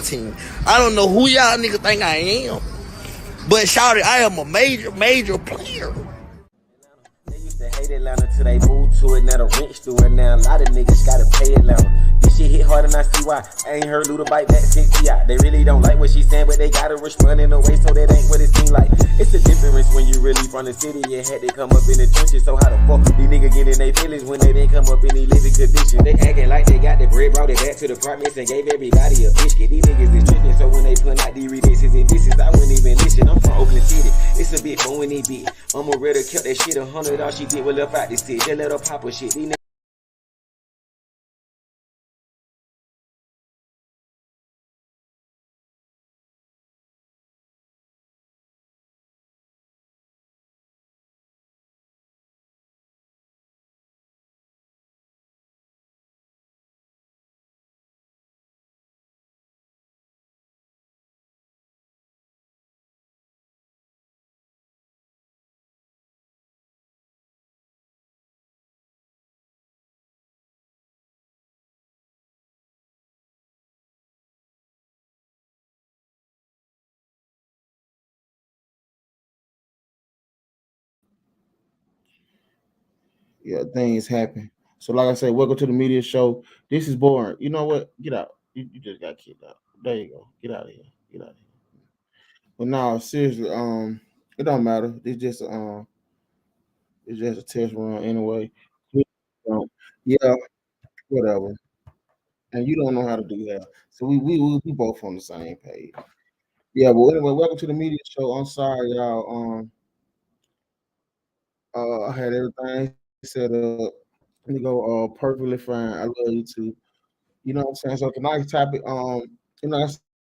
team. I don't know who y'all niggas think I am, but shawty, I am a major player. They used to hate Atlanta till they moved to it. Now the rent's through it. Now a lot of niggas gotta pay Atlanta. This shit hit hard and I see why. I ain't heard Luda bite back 50 out. They really don't like what she's saying, but they gotta respond in a way so that ain't what it seem like. It's a difference when you really from the city and had to come up in the trenches. So how the fuck these niggas get in their feelings when they didn't come up in these living conditions? They acting like they got the bread, brought it back to the apartments and gave everybody a biscuit. These niggas is tripping, so when they put out these releases and disses, I wouldn't even listen. I'm from Oakland City. It's a bit boring, it bit. I'm a redder, kept that shit 100. All she did was left out this shit. Just let her pop her shit. These Yeah, things happen. So, like I said, welcome to the media show. This is boring. You know what? Get out. You just got kicked out. There you go. Get out of here. Get out of here. But now, seriously, it don't matter. It's just a test run anyway. Um, yeah, whatever. And you don't know how to do that. So we both on the same page. Yeah, but anyway, welcome to the media show. I'm sorry, y'all. I had everything set up. Let me go perfectly fine. I love you too. You know what I'm saying? So tonight's topic, I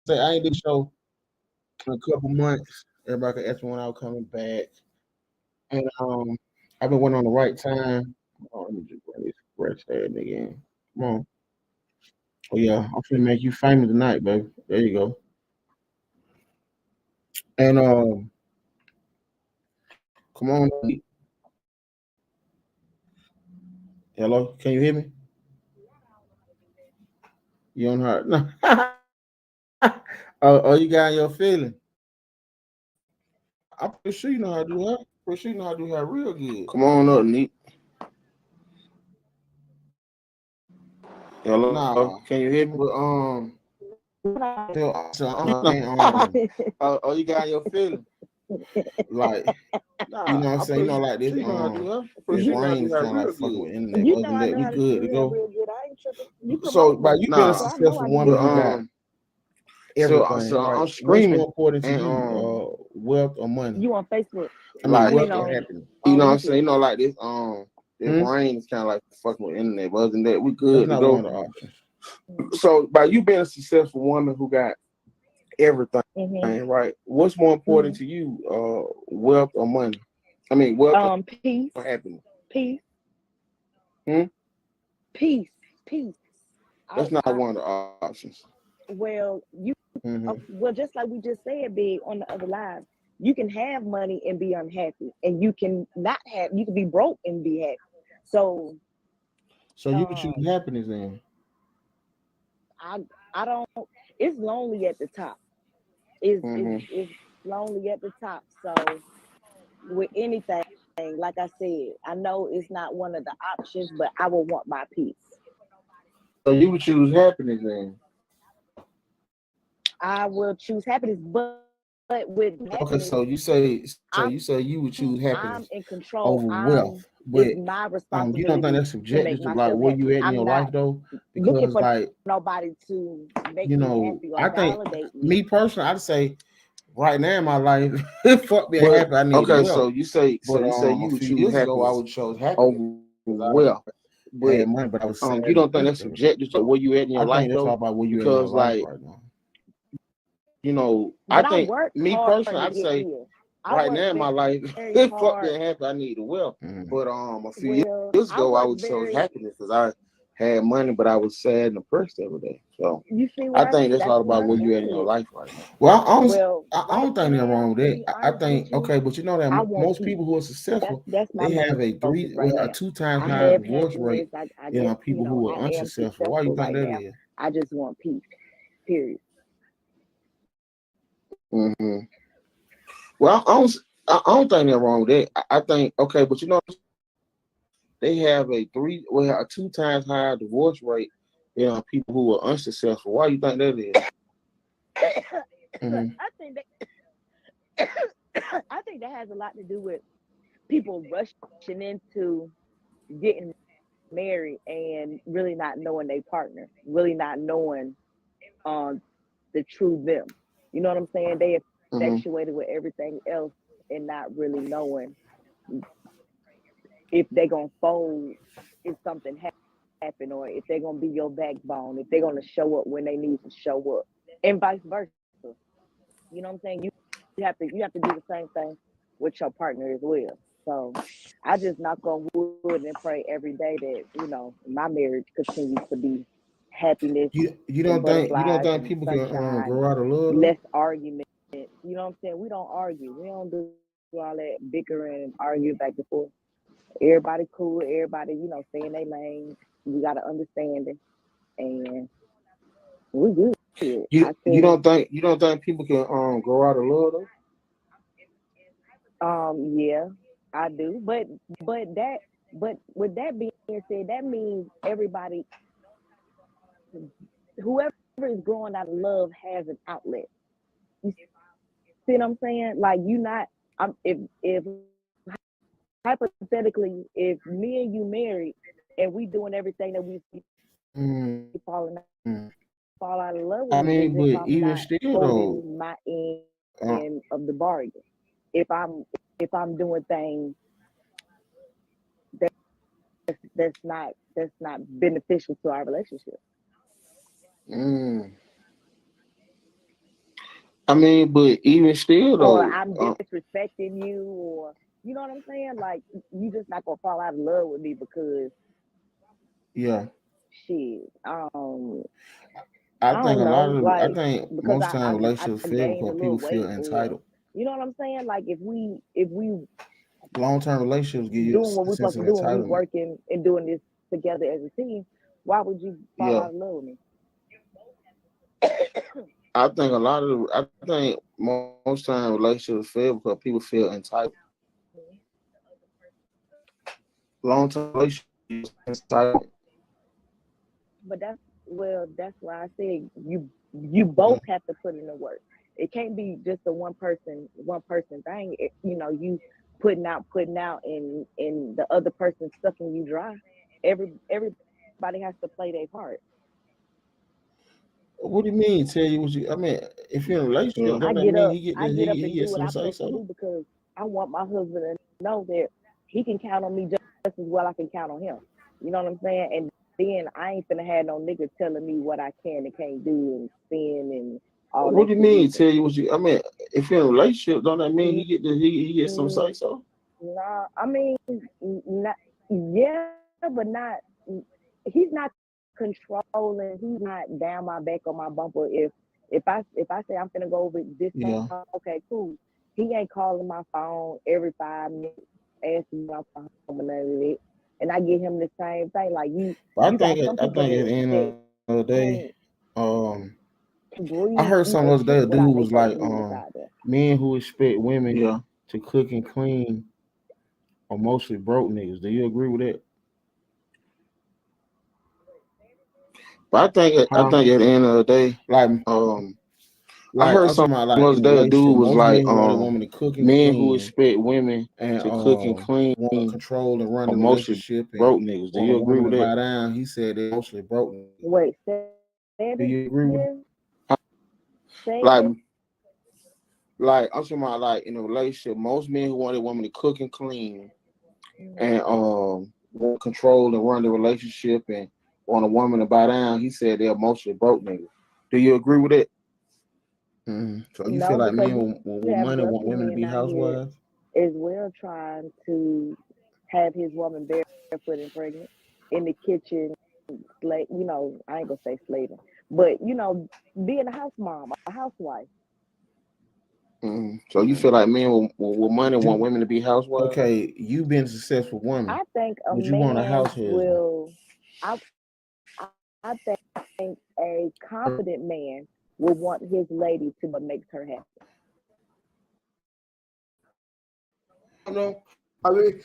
say I ain't did the show in a couple months. Everybody can ask me when I was coming back. And I've been waiting on the right time. Oh, let me just bring this fresh head again. Come on. Oh yeah, I'm finna make you famous tonight, baby. There you go. And come on. Hello, can you hear me? You on her? No. Oh, you got your feeling. I'm pretty sure you know how to do her. Pretty sure you know how to do her real good. Come on up, Neat. Hello, nah. Can you hear me? Oh, you got your feeling. Like, you know what I'm saying? You know, like this. This rain is kind of like fucking with internet. You Other know than I that, know we how to good to do go. that real good. I ain't tripping. So, by you being a so successful woman, everything. So right? I'm screaming. What's more important to you, wealth or money? you on Facebook? I mean, Like, wealth or happiness. You know what I'm saying? You know, like this. This rain is kind of like fucking with internet. But other than that, we good to go. One of the options. So, by you being a successful woman who got everything, right? What's more important to you, wealth or money? I mean, wealth peace or happiness? Peace. Peace. That's not one of the options. Well, well, just like we just said, Big, on the other live, you can have money and be unhappy, and you can not have. You can be broke and be happy. So you would choose happiness then? I don't. It's lonely at the top. It's lonely at the top. So with anything, like I said, I know it's not one of the options, but I will want my peace. So you would choose happiness then? I will choose happiness, but with happiness, okay. So you say you would choose happiness. I'm in control over wealth, but it's my responsibility. you don't think that's subjective to like where you at in your life though? Because looking for like nobody to make me happy or I think validate me. Me personally, I'd say right now in my life, fuck being happy. I need okay. wealth. So you say you would choose happiness ago, I would choose happiness over wealth. But money, but I was you don't think that's subjective to where you at in your life though? All about where you because at in your life right now. You know, but I think me personally, I'd say right now in my life, fuck being happy, I need the wealth. But a few years ago, I would choose happiness because I had money, but I was sad and depressed every day. So you see I think that's all about where you at in your life right now. Well, I don't think they're wrong with that. I think but you know that most people who are successful, they have a 2 times higher divorce rate than people who are unsuccessful. Why you think that is? I just want peace. Period. Mm-hmm. Well, I don't think they're wrong with that. I think okay, but they have a 2 times higher divorce rate than people who are unsuccessful. Why do you think that is? Mm-hmm. I think that has a lot to do with people rushing into getting married and really not knowing their partner, really not knowing the true them. You know what I'm saying? They infatuated with everything else and not really knowing if they're gonna fold if something happen, or if they're gonna be your backbone, if they're gonna show up when they need to show up, and vice versa. You know what I'm saying? You have to do the same thing with your partner as well. So I just knock on wood and pray every day that, you know, my marriage continues to be happiness You and don't butterflies think and people can sunshine grow and out of love though? less argument. You know what I'm saying? We don't argue. We don't do all that bickering and argue back and forth. Everybody cool, everybody, you know, stay in their lane. We got to understand it, and we good. You don't think people can grow out of love though? Yeah, I do. But that but with that being said, that means everybody, whoever is growing out of love has an outlet. You see what I'm saying? Like you not if hypothetically, if me and you married and we doing everything that we falling fall out of love with I me is mean, if but I'm even not still though, holding my end of the bargain. If I'm doing things that that's not beneficial to our relationship. mm, I mean, but even still Or though, I'm disrespecting you, or you know what I'm saying? Like you just not gonna fall out of love with me because yeah. shit. I I think don't know, I like think because most I time I, relationships I fail gained a because little people feel weight, or entitled. you know what I'm saying? Like if we Long term relationships give you doing what a we're sense supposed of to do and we entitlement. working and doing this together as a team, why would you fall yeah, out of love with me? I think most time relationships fail because people feel entitled. Long term relationships entitlement. But that's why I said you both have to put in the work. It can't be just a one person thing. You putting out, and the other person sucking you dry. Everybody has to play their part. What do you mean? Tell you what you? I mean, if you're in a relationship, Yeah. don't that mean I get up he and do gets what some I'm say supposed to so? do because I want my husband to know that he can count on me just as well I can count on him. You know what I'm saying? And then I ain't finna have no nigga telling me what I can and can't do and spin and all What that do you shit mean? either. Tell you what you? I mean, if you're in a relationship, don't that mean Mm, he gets some say so? Nah, I mean, not, yeah, but not. He's not controlling. He's not down my back or my bumper. If I say I'm gonna go over this time, Yeah, okay, cool. He ain't calling my phone every 5 minutes, asking me my phone and none of it. And I give him the same thing. Like but you got some I people think at that the end that of the day, um, can I breathe, heard eat, some or other day sleep a dude without was their folks like, business out there. men who expect women Yeah. to cook and clean are mostly broke niggas. Do you agree with that? But I Huh? think at the end of the day, Like um, I like heard I'm some talking about like other in a day a relationship, dude was most men like, who want a woman to cook and men who clean expect women and to cook and clean want to control and run are the mostly relationship and broke niggas. Do want a you agree woman to with that? buy down. He said they're mostly broke niggas. Wait, say Do it you agree with again. Say it Like again. I'm talking about like in a relationship, most men who want a woman to cook and clean and want control and run the relationship and want a woman to buy down, he said they're mostly broke niggas. Do you agree with that? So you feel No, like because men you with have money want wealthy women to men be out here housewives? as well trying to have his woman barefoot and pregnant in the kitchen, I ain't gonna say slaving, but being a house mom, a housewife. So you feel like men with money want Do women to be housewives? okay, you been a successful woman. I think a Would you want a man house husband? will, I, I think a confident man will want his lady to do what makes her happy. know. I mean,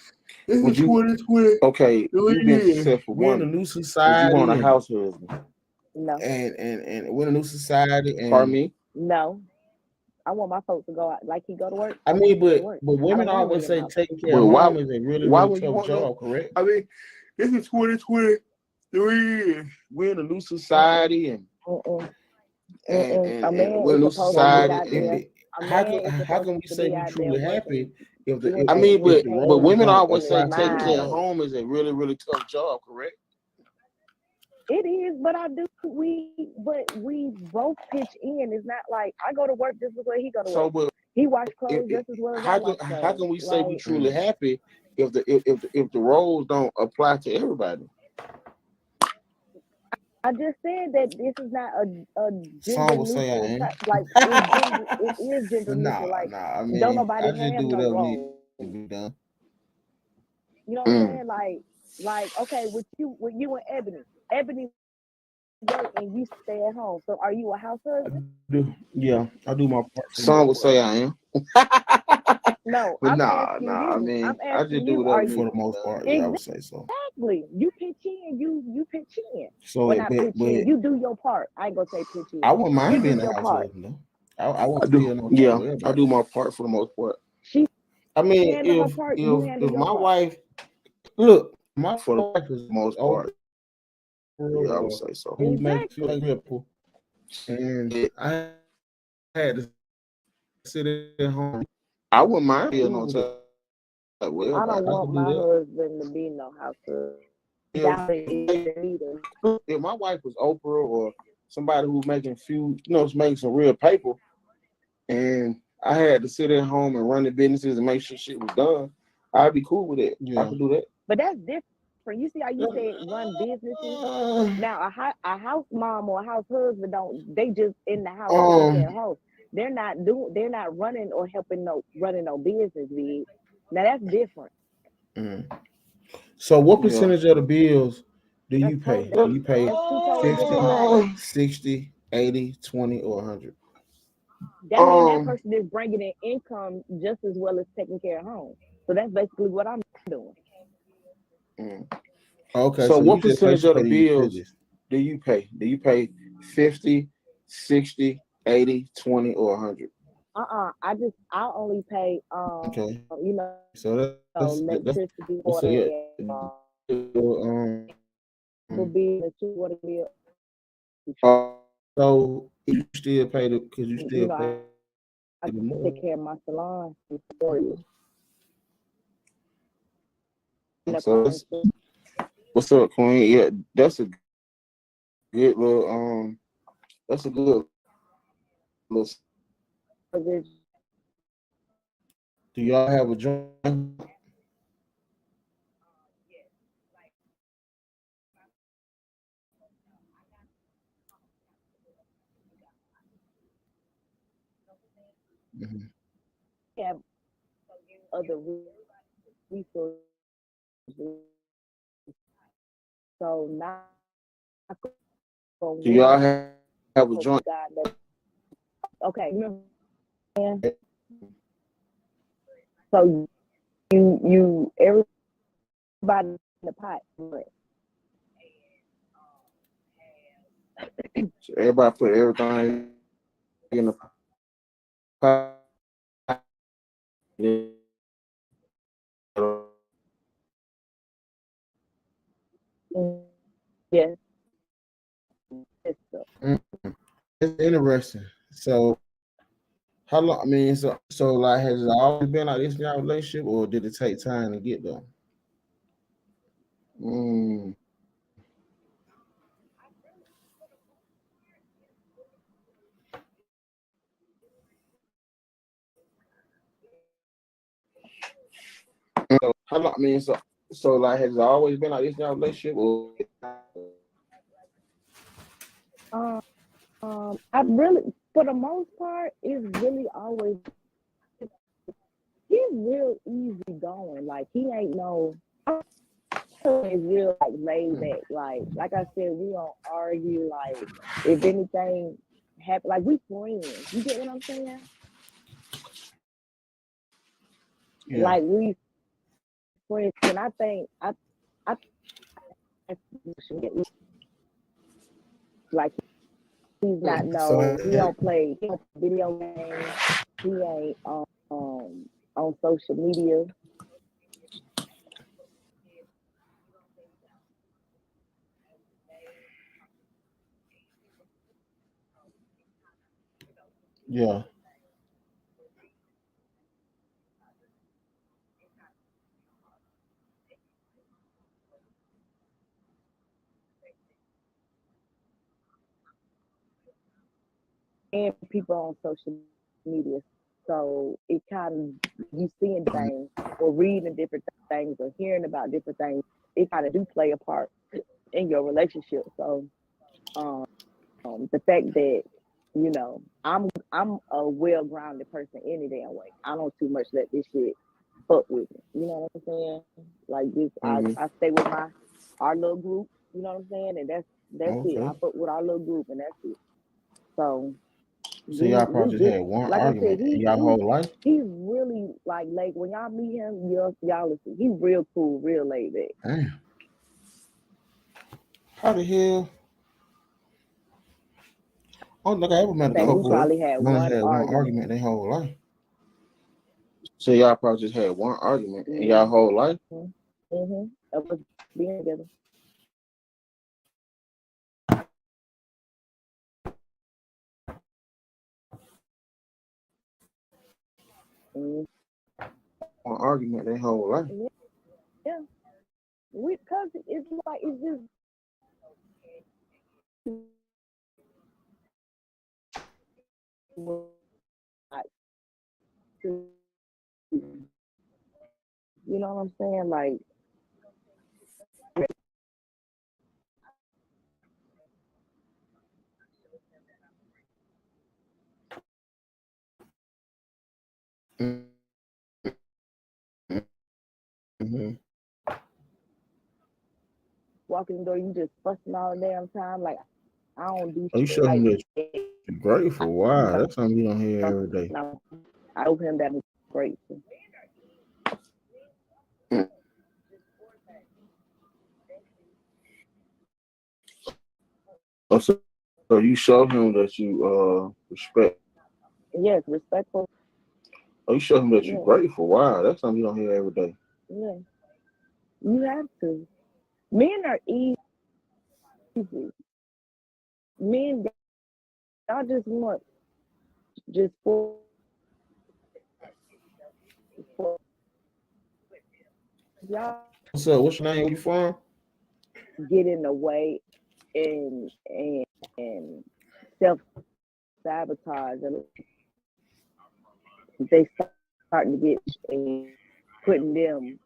this Would is you? 2020. Okay, you've been Yeah. successful We're in a woman. new Would you society want a house husband? No, and we're in a new society Pardon and me? no. I want my folks to go out like he go to work. I I want mean, him to go to work. but I women don't want him always in the say house. taking care But of why? home is a really, Why really would you tough want no? job, correct? I mean, this is 2020. We're in a new society and Mm-mm. and Mm-mm. and, A and man we're in is a new supposed to be society out there. and A How man can is how supposed can we to say be we out there truly happy working, if doing I things, mean, if getting but the but paid, roles women don't always say apply to taking care of mind. everybody? home is a really, really tough job, correct? It is, but we both pitch in. It's not like I go to work just as well he go to So, work. but He wash clothes just as well as I wash how clothes. can we say we Like truly happy if the roles don't apply to everybody? I just said that this is not a gender Some would say I neutral am. type. Like it is gender But neutral. Like I don't mean, nobody I just have do no whatever needs role. to be done. You know what I'm Mm. saying? Like okay, with you and Ebony work and you stay at home. So are you a house husband? I do my part for the Some most would part. say I am, No, but I'm nah, asking nah. I you. mean, I'm I just asking do you. whatever Are needs you For to the be most done. part, yeah, I would say so. exactly? You pitch in. You pitch in. So, Well, not pitch in. but You do your part. I ain't gonna say pitch in. I wouldn't You mind do being a your house part. husband though. I I wouldn't do, feel no type yeah, of way I about do it. my part for the most part. She I mean, handle her part. You handle if your my part. wife look, my For the wife is most old part, yeah, I would say so. who makes Exactly. like ripple, and Yeah, I had to sit at home I wouldn't mind do being on with it. top with I everybody. don't I want could do my that. husband to be no house husband. If Doubt it either. if my wife was Oprah or somebody who's making making some real paper, and I had to sit at home and run the businesses and make sure shit was done, I'd be cool with it. I Yeah. could do that. But that's different. You see how you said run businesses? Now a house mom or a house husband they just in the house taking care of house. They're not running or helping running no business, big. Now that's different. So, what Yeah. percentage of the bills do you That's pay? totally Do you pay that's two totally different 50, matters. 60, 80, 20, or 100? That means that person is bringing in income just as well as taking care of home. So that's basically what I'm doing. Okay, So so what you just percentage of the basically pay the bills utilities. do you pay? Do you pay 50, 60, 80, 20, or 100? I only pay Okay, you know so that's electricity, let's water, say and um, bill, water bill. so you still pay because you still You know, pay I the more. take care of my salon for you. So what's up, Queen? Yeah, that's a good little that's a good little. Do y'all have a joint? Mhm. Have other resources, so not Do y'all have a joint? Okay, so you everybody in the pot. So everybody put everything in the pot. Yes. It's interesting. So how long? I mean, so like, has it always been like this in your relationship, or did it take time to get there? So how long? I mean, so like, has it always been like this in your relationship, or? I really, for the most part, it's really always. He's real easy going. Like he ain't no. He's real like laid back. Like I said, we don't argue. Like if anything happen, like we friends. You get what I'm saying? like we friends, and I think like he's not he don't play video games. He ain't on social media. Yeah. And people on social media. So it kind of, you seeing things or reading different things or hearing about different things, it kind of do play a part in your relationship. So the fact that, you know, I'm a well grounded person any damn way. I don't too much let this shit fuck with me. You know what I'm saying? Like this, I stay with our little group. You know what I'm saying? And that's it. I fuck with our little group, and that's it. So y'all probably just had one like argument in y'all whole life. He's really like when y'all meet him, y'all listen. He's real cool, real laid back. Damn. How the hell? Oh, look, I ever met a couple. We probably had one argument their whole life. So y'all probably just had one argument in y'all whole life. Mm-hmm. Of us being together. One argument their whole life. Yeah. Because it's like it's just. You know what I'm saying? Like, walking the door, you just fussing all the damn time. Like, I don't do shit. You show him that you're grateful. Wow, that's something you don't hear every day. I owe him that I'm grateful. So you show him that you respect. Yes, respectful. Oh, you show him that you're grateful. Wow, that's something you don't hear every day. Yeah, you have to. Men are easy. Men, y'all just want for y'all. So what's your name? Where you from? Get in the way and self-sabotage, and they starting to get putting them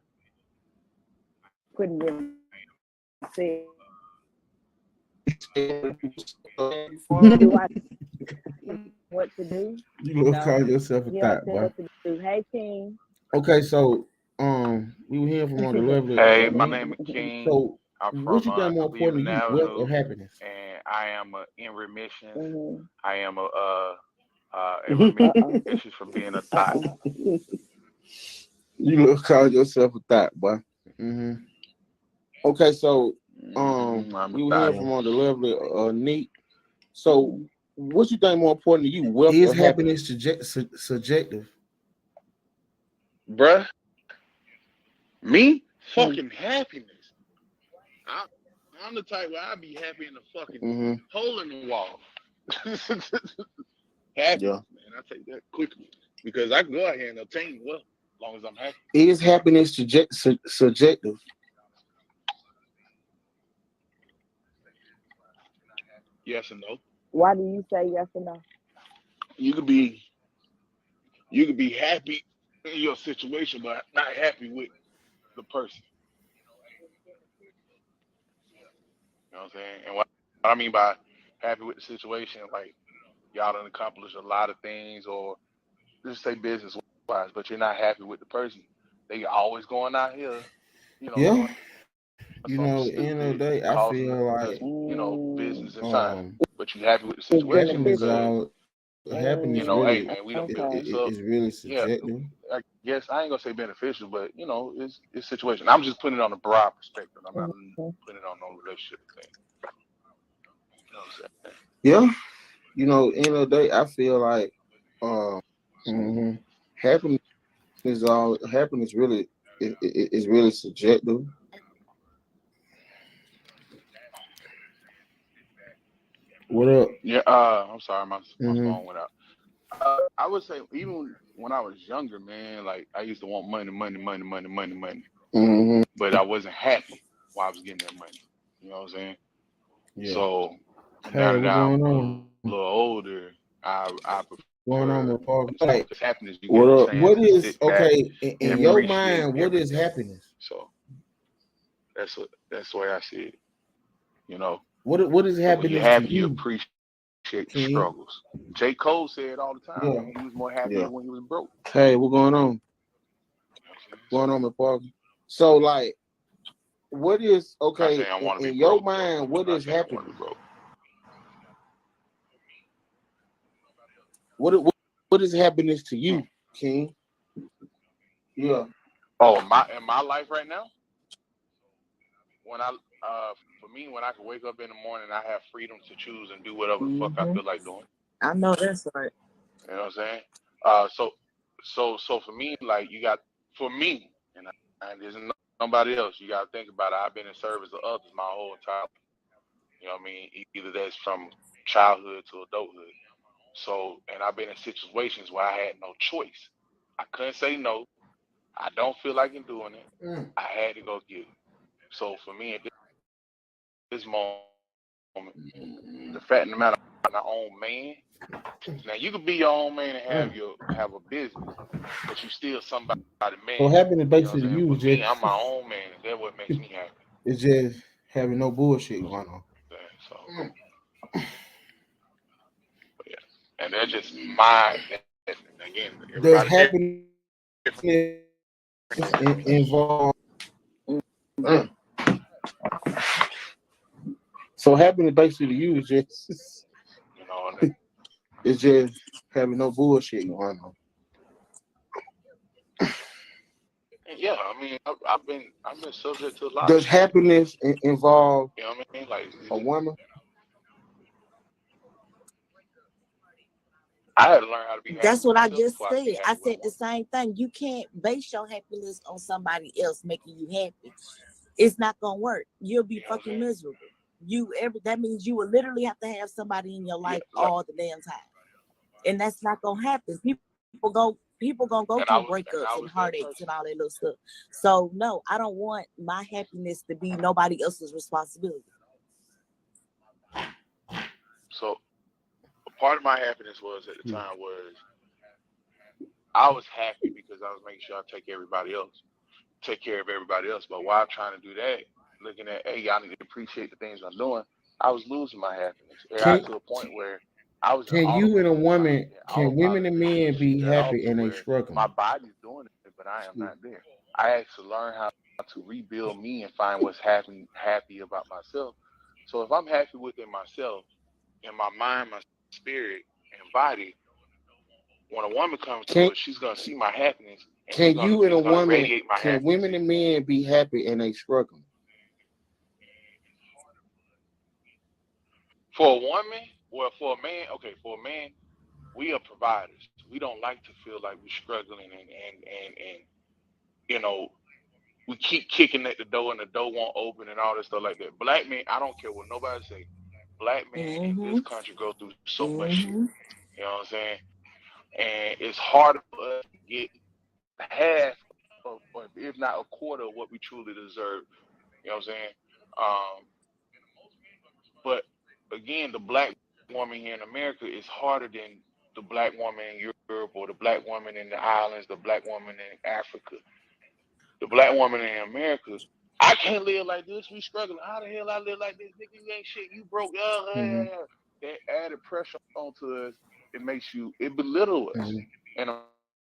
what to do. You look call yourself a thought, boy. Hey, King. Okay, so we were hearing from one of the lovely. Hey, my name is King. So I'm what from you got more important to you, wealth or happiness? and I am in remission. Mm-hmm. I am in remission from being a thought. You look call yourself a thought, boy. Mm-hmm. Okay, so we were hearing from one of the lovely Neat. So what you think more important to you, wealth or happiness? Subjective? Bruh, me? Fucking happiness. I'm the type where I be happy in the fucking hole in the wall. Happy, man. I take that quickly because I can go out here and obtain wealth as long as I'm happy. Is happiness subjective? Yes and no. Why do you say yes and no? You could be happy in your situation, but not happy with the person. You know what I'm saying? And what I mean by happy with the situation, like y'all done accomplished a lot of things, or just say business wise, but you're not happy with the person. They always going out here, Yeah. You know, at the end of the day, I feel like business and time. But you happy with the situation happiness because happiness hey really man, we don't is really subjective. yes, I ain't gonna say beneficial, but you know, it's situation. I'm just putting it on a broad perspective. I'm not putting it on no relationship thing. You know what I'm saying? Yeah, you know, end of the day, I feel like mhm, happiness happiness really is really subjective. What up? Yeah. I'm sorry, my Mm-hmm. phone went out. I would say even when I was younger, man, like I used to want money, money, money, money, money, money, Mm-hmm. but I wasn't happy while I was getting that money. You know what I'm saying? Yeah. So now Hey, that what's I'm going a on? little older, I Going on, prefer my father? because Like, happiness you get a what up? chance What to is sit back okay and in your appreciate mind? What is everything. happiness? So that's the way I see it. You know, What is when you're happiness to happy, you you, appreciate the King? struggles. J. Cole said it all the time, Yeah. man. He was more happier Yeah. when he was broke. Hey, what going on? You know what I'm saying? Going on, So my father? So, like, what is not okay saying I want to be in your broke, though. mind? I'm What not is saying I want to happiness? be broke. What is happiness to you, King? Yeah. Oh, in my life right now, when for me, when I can wake up in the morning, I have freedom to choose and do whatever the fuck I feel like doing. I know that's right. You know what I'm saying? So for me, like you got for me, and there's nobody else. You got to think about it. I've been in service of others my whole entire life. You know what I mean? Either that's from childhood to adulthood. So, and I've been in situations where I had no choice. I couldn't say no. I don't feel like I'm doing it. Mm. I had to go get it. So for me at this moment, the fact of the matter, I'm my own man. Now you could be your own man and have a business, but you still somebody So man. happiness You know what I'm basically to saying? you For is me, I'm just my own man, and that's what makes me happy. it's just having no bullshit You know going on. what I'm saying? So yeah, and that's just my again. Does Everybody happiness different. involve? Mm. So happiness basically to you is just You know, it's just having no bullshit going on. and yeah. I mean, I've been subject to a lot of Does shit. happiness involve You know what I mean? Like a woman? I had to learn how to be happy That's with what I myself just before I can be said. I happy with a said the woman. same thing. You can't base your happiness on somebody else making you happy. It's not gonna work. You'll be You know what I'm fucking saying? miserable. That means you will literally have to have somebody in your Yeah, life all the damn time. And that's not gonna happen. People gonna go and through breakups I and was that heartaches and person. all that little stuff. So no, I don't want my happiness to be nobody else's responsibility. So a part of my happiness was at the time was I was happy because I was making sure I take care of everybody else. But while trying to do that, looking at, hey, I need to appreciate the things I'm doing, I was losing my happiness. It got Can to a point where I was in can you and a woman can women autopilot and living men this be shit off happy to and they where my struggling? body's doing it, but I am Excuse not there. I had to learn how to rebuild me and find what's happy about myself. So if I'm happy within myself, in my mind, my spirit, and body, when a woman comes me. to it, she's gonna see my happiness and Can you and a it's gonna woman radiate my can happiness. women and men be happy and they struggling? For a woman, well, for a man, okay, for a man, we are providers. We don't like to feel like we're struggling and you know, we keep kicking at the door and the door won't open and all this stuff like that. Black men, I don't care what nobody say. Black men in this Mm-hmm. country go through so much shit. Mm-hmm. You know what I'm saying? And it's harder for us to get half of, or if not a quarter of what we truly deserve. You know what I'm saying? But again, the black woman here in America is harder than the black woman in Europe or the black woman in the islands, the black woman in Africa. The black woman in America, I can't live like this. We struggling. How the hell I live like this? Nigga, you ain't shit. You broke. Mm-hmm. That added pressure onto us. It belittle us. Mm-hmm. And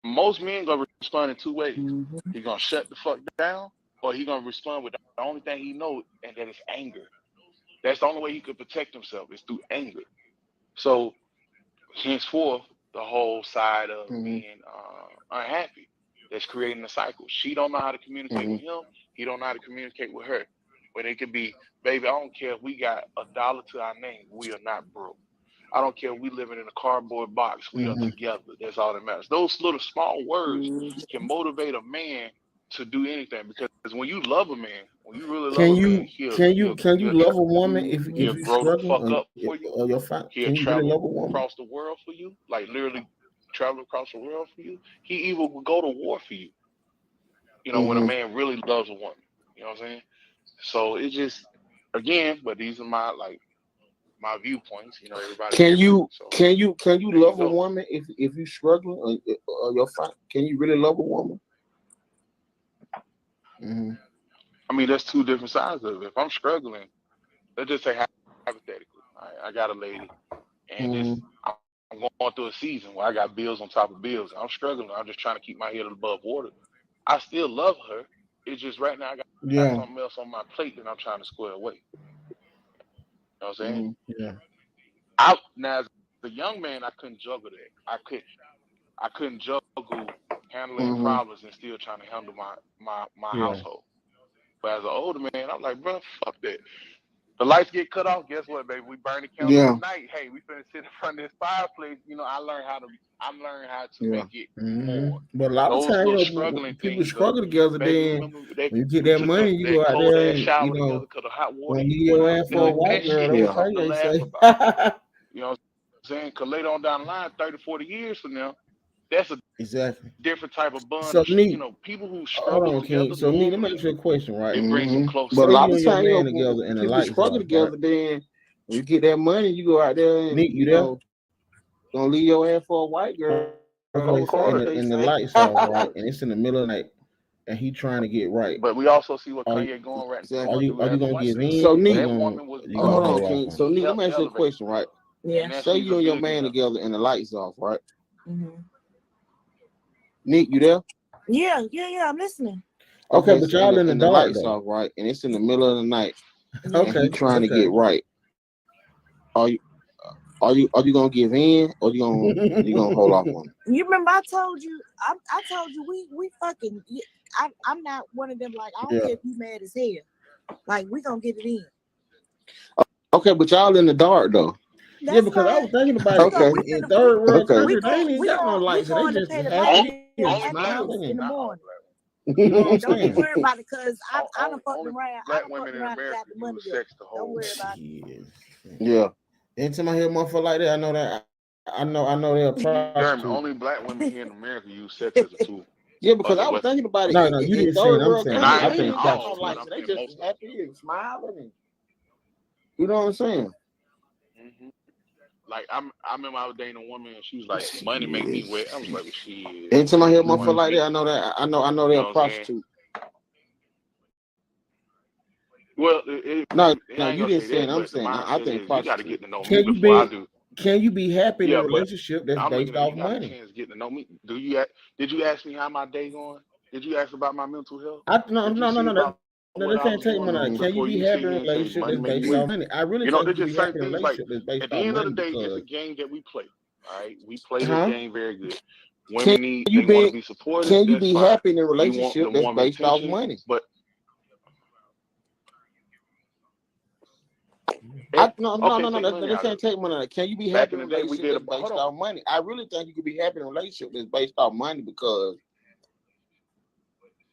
most men gonna respond in two ways. Mm-hmm. He gonna shut the fuck down, or he gonna respond with the only thing he knows, and that is anger. That's the only way he could protect himself is through anger. So henceforth, the whole side of Mm-hmm. being unhappy. that's creating a cycle. She don't know how to communicate with him. He don't know how to communicate with her. But it could be, baby, I don't care if we got $1 to our name. We are not broke. I don't care if we living in a cardboard box. We are together. That's all that matters. Those little small words can motivate a man to do anything. Because when you love a man, when you really love a man, can you love a woman if he'll you grow the struggling fuck up for you. or your family? He'll Can you really travel love a woman? across the world for you, like literally travel across the world for you. He even will go to war for you. You know, when a man really loves a woman. You know what I'm saying? So it just, again, but these are my viewpoints. You know, everybody. Can you there love you a go. woman if you struggling or your family? Can you really love a woman? I mean, there's two different sides of it. If I'm struggling, let's just say hypothetically, I got a lady, and I'm going through a season where I got bills on top of bills. I'm struggling. I'm just trying to keep my head above water. I still love her. It's just right now I got something else on my plate that I'm trying to square away. You know what I'm saying? Now as a young man, I couldn't juggle that. I couldn't juggle handling problems and still trying to handle my household. But as an older man, I'm like, bro, fuck that. The lights get cut off. Guess what, baby? We burn the candles at night. Hey, we finna sit in front of this fireplace. You know, I learned how to make it more. But a lot of Those little times, struggling people things of, struggle together. baby, Then remember when you get we that took money, you that go out cold there ass and shower together because the hot water don't heat leave went your up. ass for a white That girl. shit They is will something to tell you, laugh say. about. You know what I'm saying? Because later on down the line, 30, 40 years from now, that's a Exactly. different type of bond. So You know, people who struggle together So let me normally, ask you a question, right? it brings them closer. But a lot of times, together and the people lights struggle off, together, right? then when you get that money, you go out there and Nick, you there? don't leave your ass for a white girl. Okay, so and the lights off, right? And it's in the middle of the night, and he trying to get right. But we also see what Kanye going right now. Are you gonna give in? So Nick, that woman was hold on, King. So Nick, let me ask you a question, right? Yeah. Say you and your man together and the lights off, right? Mm-hmm. Nick, you there? Yeah, I'm listening. Okay, but y'all in the dark, lights though. off, right? And it's in the middle of the night. Okay. And he trying to get right. Are you gonna give in or you gonna hold off on it? You remember I told you we fucking. I'm not one of them like I don't care if you mad as hell. Like we gonna get it in. Okay, but y'all in the dark though. That's because fine. I was thinking about it. In third world country, they ain't even got no lights. They just happy smiling. In the morning. You know what I'm Don't saying? worry about it, cause I done fucked around. Black women in America got the money. Don't worry about it. Yeah. Anytime I hear a motherfucker like that, I know that I know they're a prostitute. Jeremy, only black women here in America use sex as a tool. Yeah, because I was thinking about it. No, you didn't say it. I'm saying I they ain't got no all, lights. but They I'm just most happy and smiling. And, you know what I'm saying? Mm-hmm. Like I remember I was dating a woman and she was like, "Money make me wet." I was like, well, "Shit." Anytime I hear a motherfucker like that, I know they're a prostitute. Well, no, you didn't say it. I'm saying I think you got to get to know me before I do. Can you be happy in a relationship that's based off you got money? a chance getting to know me. Did you ask me how my day going? Did you ask about my mental health? No. They can't take money. Can you be happy in a relationship that's based off money? I really think you can be happy in a relationship that's based off money. At the end of the day, it's a game that we play. All right, we play this game very good. Women they want to be supported. Can you be fine. happy in a relationship that's based off money? But no. They can't take money. Can you be happy in a relationship that's based off money? I really think you can be happy in a relationship that's based off money because.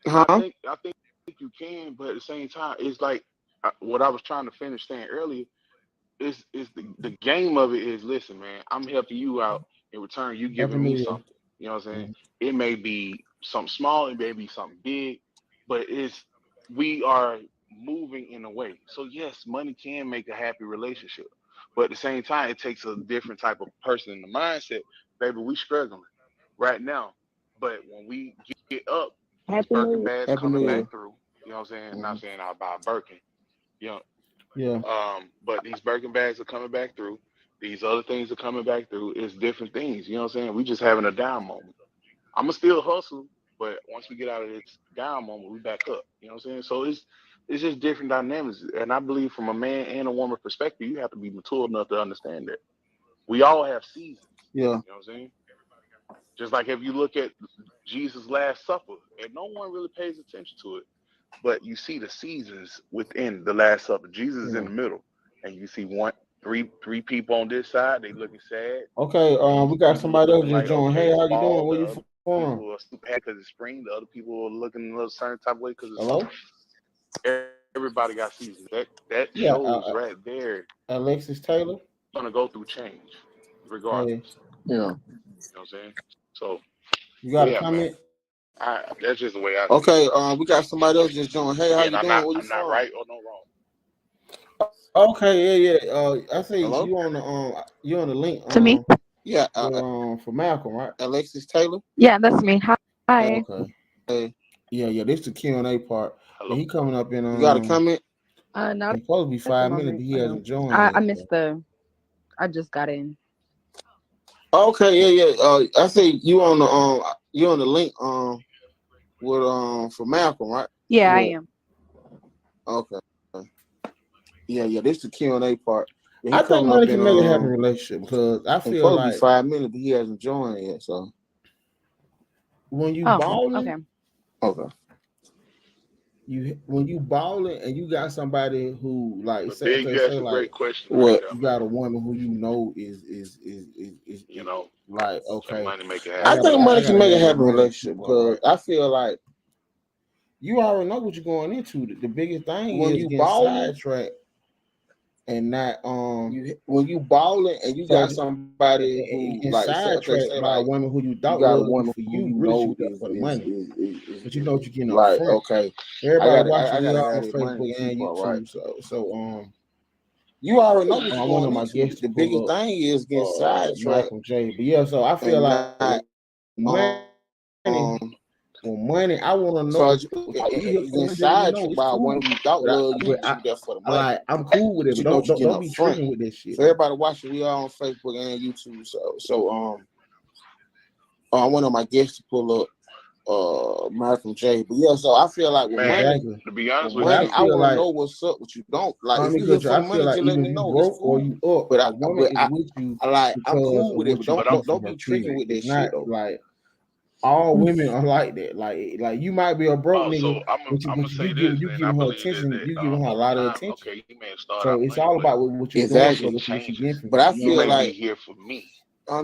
I think you can, but at the same time, it's like what I was trying to finish saying earlier. Is the game of it is, listen, man, I'm helping you out. In return, you giving me something. You know what I'm saying? Mm-hmm. It may be something small, it may be something big, but we are moving in a way. So yes, money can make a happy relationship, but at the same time, it takes a different type of person in the mindset. Baby, we struggling right now, but when we get up, these Birkin bags coming back through. You know what I'm saying? Mm-hmm. Not saying I'll buy a Birkin. You know. Yeah. But these Birkin bags are coming back through. These other things are coming back through. It's different things. You know what I'm saying? We just having a down moment. I'm gonna still hustle, but once we get out of this down moment, we back up. You know what I'm saying? So it's just different dynamics. And I believe from a man and a woman perspective, you have to be mature enough to understand that. We all have seasons. Yeah. You know what I'm saying? Just like if you look at Jesus' Last Supper, and no one really pays attention to it, but you see the seasons within the Last Supper. Jesus is in the middle, and you see three people on this side. They looking sad. Okay, we got somebody else just joined. Hey, how you fall. doing? Where you from? People are super happy because it's spring. The other people are looking a little certain type of way because it's Hello? summer. Everybody got seasons. That shows right there. Alexis Taylor. Gonna go through change, regardless. Hey. Yeah. You know what I'm saying? So you got a comment? Man, that's just the way I. Okay, we got somebody else just joined. Hey, how you doing? Where you I'm not right or no wrong. Okay, yeah. I see Hello? you on the link. To me? Yeah. For Malcolm, right? Alexis Taylor. Yeah, that's me. Hi. Okay. Hey. Yeah. This is the Q&A part. Hello? And he coming up in. You got a comment? Not It's supposed to be at the 5 minutes, moment. but he hasn't joined. I missed I just got in. Okay, yeah. I see you on the link with for Malcolm, right? Yeah, I am. Okay. Yeah. This is the Q&A part. Yeah, I think money can make a happy relationship because I feel like 5 minutes, but he hasn't joined yet. So when you balling, okay. When you balling and you got somebody who like say like great question. What you got a woman who you know is you know like okay. Money make it I think money can make a happy relationship because I feel like you already know what you're going into. The biggest thing when is you balling sidetracked and not when you balling and you got somebody who like sidetracked by a woman who you thought you got a woman for you know is for the money, but you know what you're getting up front. Okay, everybody watching you on Facebook and YouTube. So you already know what you're going into. The biggest thing is getting sidetracked. Malcolm J. But yeah, so I feel like money, I want to know. You get sidetracked by one who thought love you, there for the money. I'm cool with it, but don't be tripping with this shit. For everybody watching, we are on Facebook and YouTube. So I went on my guest to pull up Malcolm J. But yeah, so I feel like with money, to be honest with money, you, I want to know what's up, what you don't like. If you here for the money, just let me know. Broke or you up, but I'm cool with it, but don't be tricking with this shit though. Like all women are like that. Like you might be a broke nigga, so I'm gonna say this, you giving her attention. You giving her a lot of attention. Okay, you may start so it's all about what you're doing for what you get from. But I feel like be here for me. I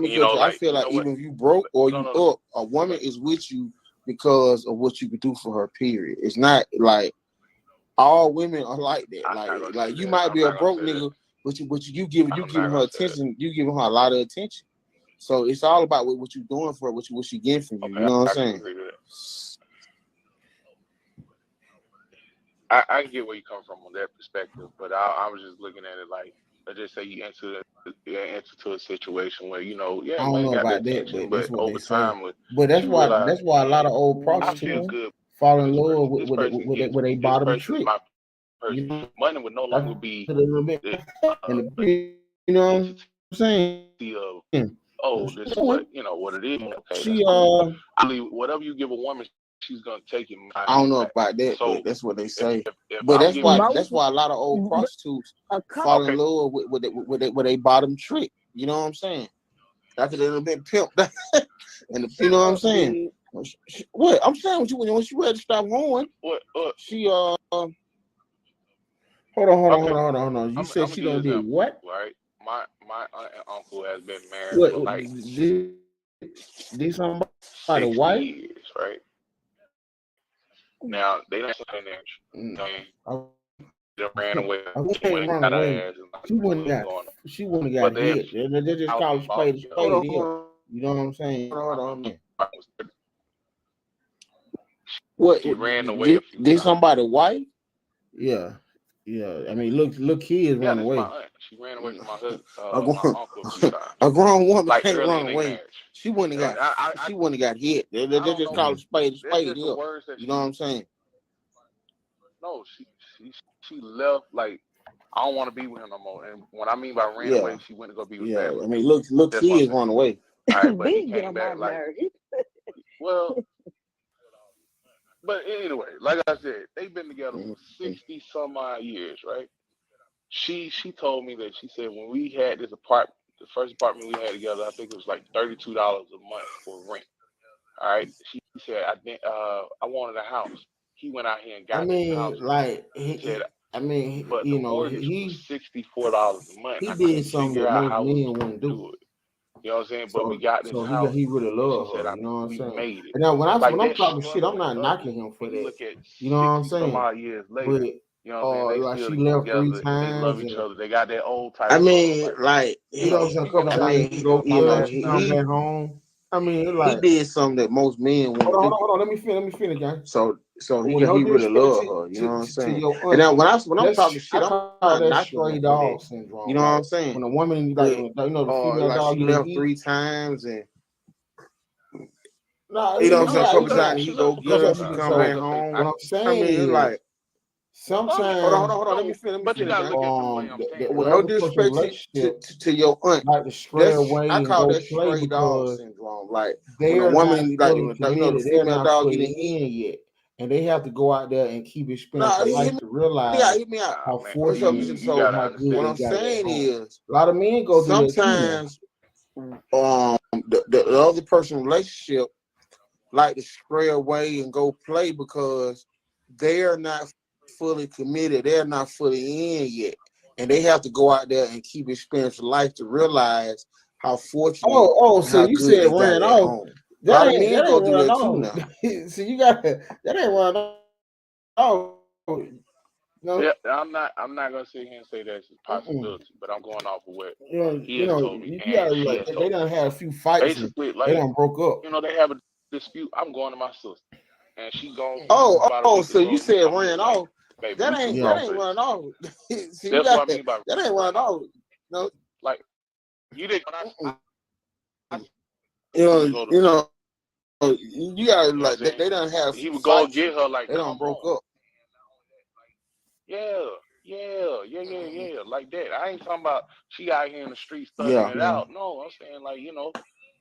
feel like even if you broke or you up, a woman is with you because of what you can do for her. Period. It's not like all women are like that. Like you might be a broke nigga, but you giving her attention. You giving her a lot of attention. So it's all about what you're doing for her, what she getting from you. You know what I'm saying? I get where you come from on that perspective, but I was just looking at it like, let's just say you enter to a situation where I don't know about that, but over time, but that's why a lot of old prostitutes fall in love with a bottom trick. Money would no longer be you know what I'm saying? This is what it is. Okay, I believe whatever you give a woman, she's gonna take it. I don't know about that, but that's what they say. But that's why a lot of old prostitutes fall in love with a bottom trick. You know what I'm saying? After they've been pimped, and you know what I'm saying? What I'm saying with you when she ready to stop hoeing, she Hold on. You said she don't do what? Right. My aunt and uncle has been married for like did somebody wife? Years, right? Now they don't say that. They ran away. She wouldn't got hit. They just call it spade a spade. You know what I'm saying? Hold on. What? She ran away. Did somebody wife? Yeah. I mean, look, kids run away. She ran away from my husband. My uncle. A grown woman like can't run away. She wouldn't have got hit. They just call it spade a spade. You know what I'm saying? No, she left. Like I don't want to be with him no more. And what I mean by ran away, she went to go be with family. I mean, look, kids run away. All right, but he came back like, well. But anyway, like I said, they've been together for 60 some odd years, right? She told me that she said when we had this apartment the first apartment we had together, I think it was like $32 a month for rent. All right. She said, I wanted a house. He went out here and I got this mean, house. like He said, but the you know, mortgage was $64 a month. he I did couldn't something figure that out most how we men was gonna wouldn't do. do it. You know what I'm saying? But we got this So house, he really and she loved said, her. You know what I'm we saying? made it. And now when Like I'm that talking shit, I'm struggle not ain't knocking ugly. him for When you that. look at You know what I'm 60 some saying? odd years later, But you know what I'm saying? They like still she left 3 together and they love times, each and other. They got that old type I of love. mean, Like, like you know, a we get couple on times he go my get her, last she night. come back home. I mean, like he did something that most men wouldn't do. Hold on, let me finish, guys. So he really loved her. You know what I'm saying? And now when I'm talking shit, I'm not knocking him for that. syndrome. You know what I'm saying? When a woman, But, the female like dog she get left beat. 3 times, and No, you know what I'm saying? A No, couple she times he go left get her, couple she times. come back home. What I'm I saying mean, is, like, sometimes, hold on. Let me finish. But you gotta Guys. look at it the way I'm saying. With the no other person's disrespect relationship to your aunt, like to stray that's away I and call go that play stray dog because syndrome. Like when a they're not woman, like fully the committed. They're female not dog fully getting hit. in yet, and they have to go out there and keep Nah, experiencing life to hit realize me out. how Man, What's fortunate up, you, Mr. you and Soul? gotta how good What they I'm understand. got it at saying home. is, A lot of men go through that too now. sometimes the other person's relationship like to stray away and go play because they're not fully committed. They're not fully in yet. And they have to go out there and keep experiencing life to realize how fortunate and So how you good said they got ran it at off. home. A That lot of ain't men go through run that too off. now. So you got that ain't run off. No, Yeah, I'm not gonna sit here and say that's a possibility, but I'm going off of what he has told me you and gotta she like has they told me. done had a few fights and Basically, they like, done broke up. you know, they have a dispute. I'm going to my sister, and she gone about a week So you ago. He said come to me ran was like, off. "Baby, That we finna ain't go to running places." off. See, you That's what got I mean by that ain't run running off. off. No, Like, you didn't. I you go to, know, you gotta you know what I'm like saying? they done have He some would go and fights. get her like, They done "Come broke on." up. Yeah, like that. I ain't talking about she out here in the streets thugging Yeah. it out. No, I'm saying like, you know,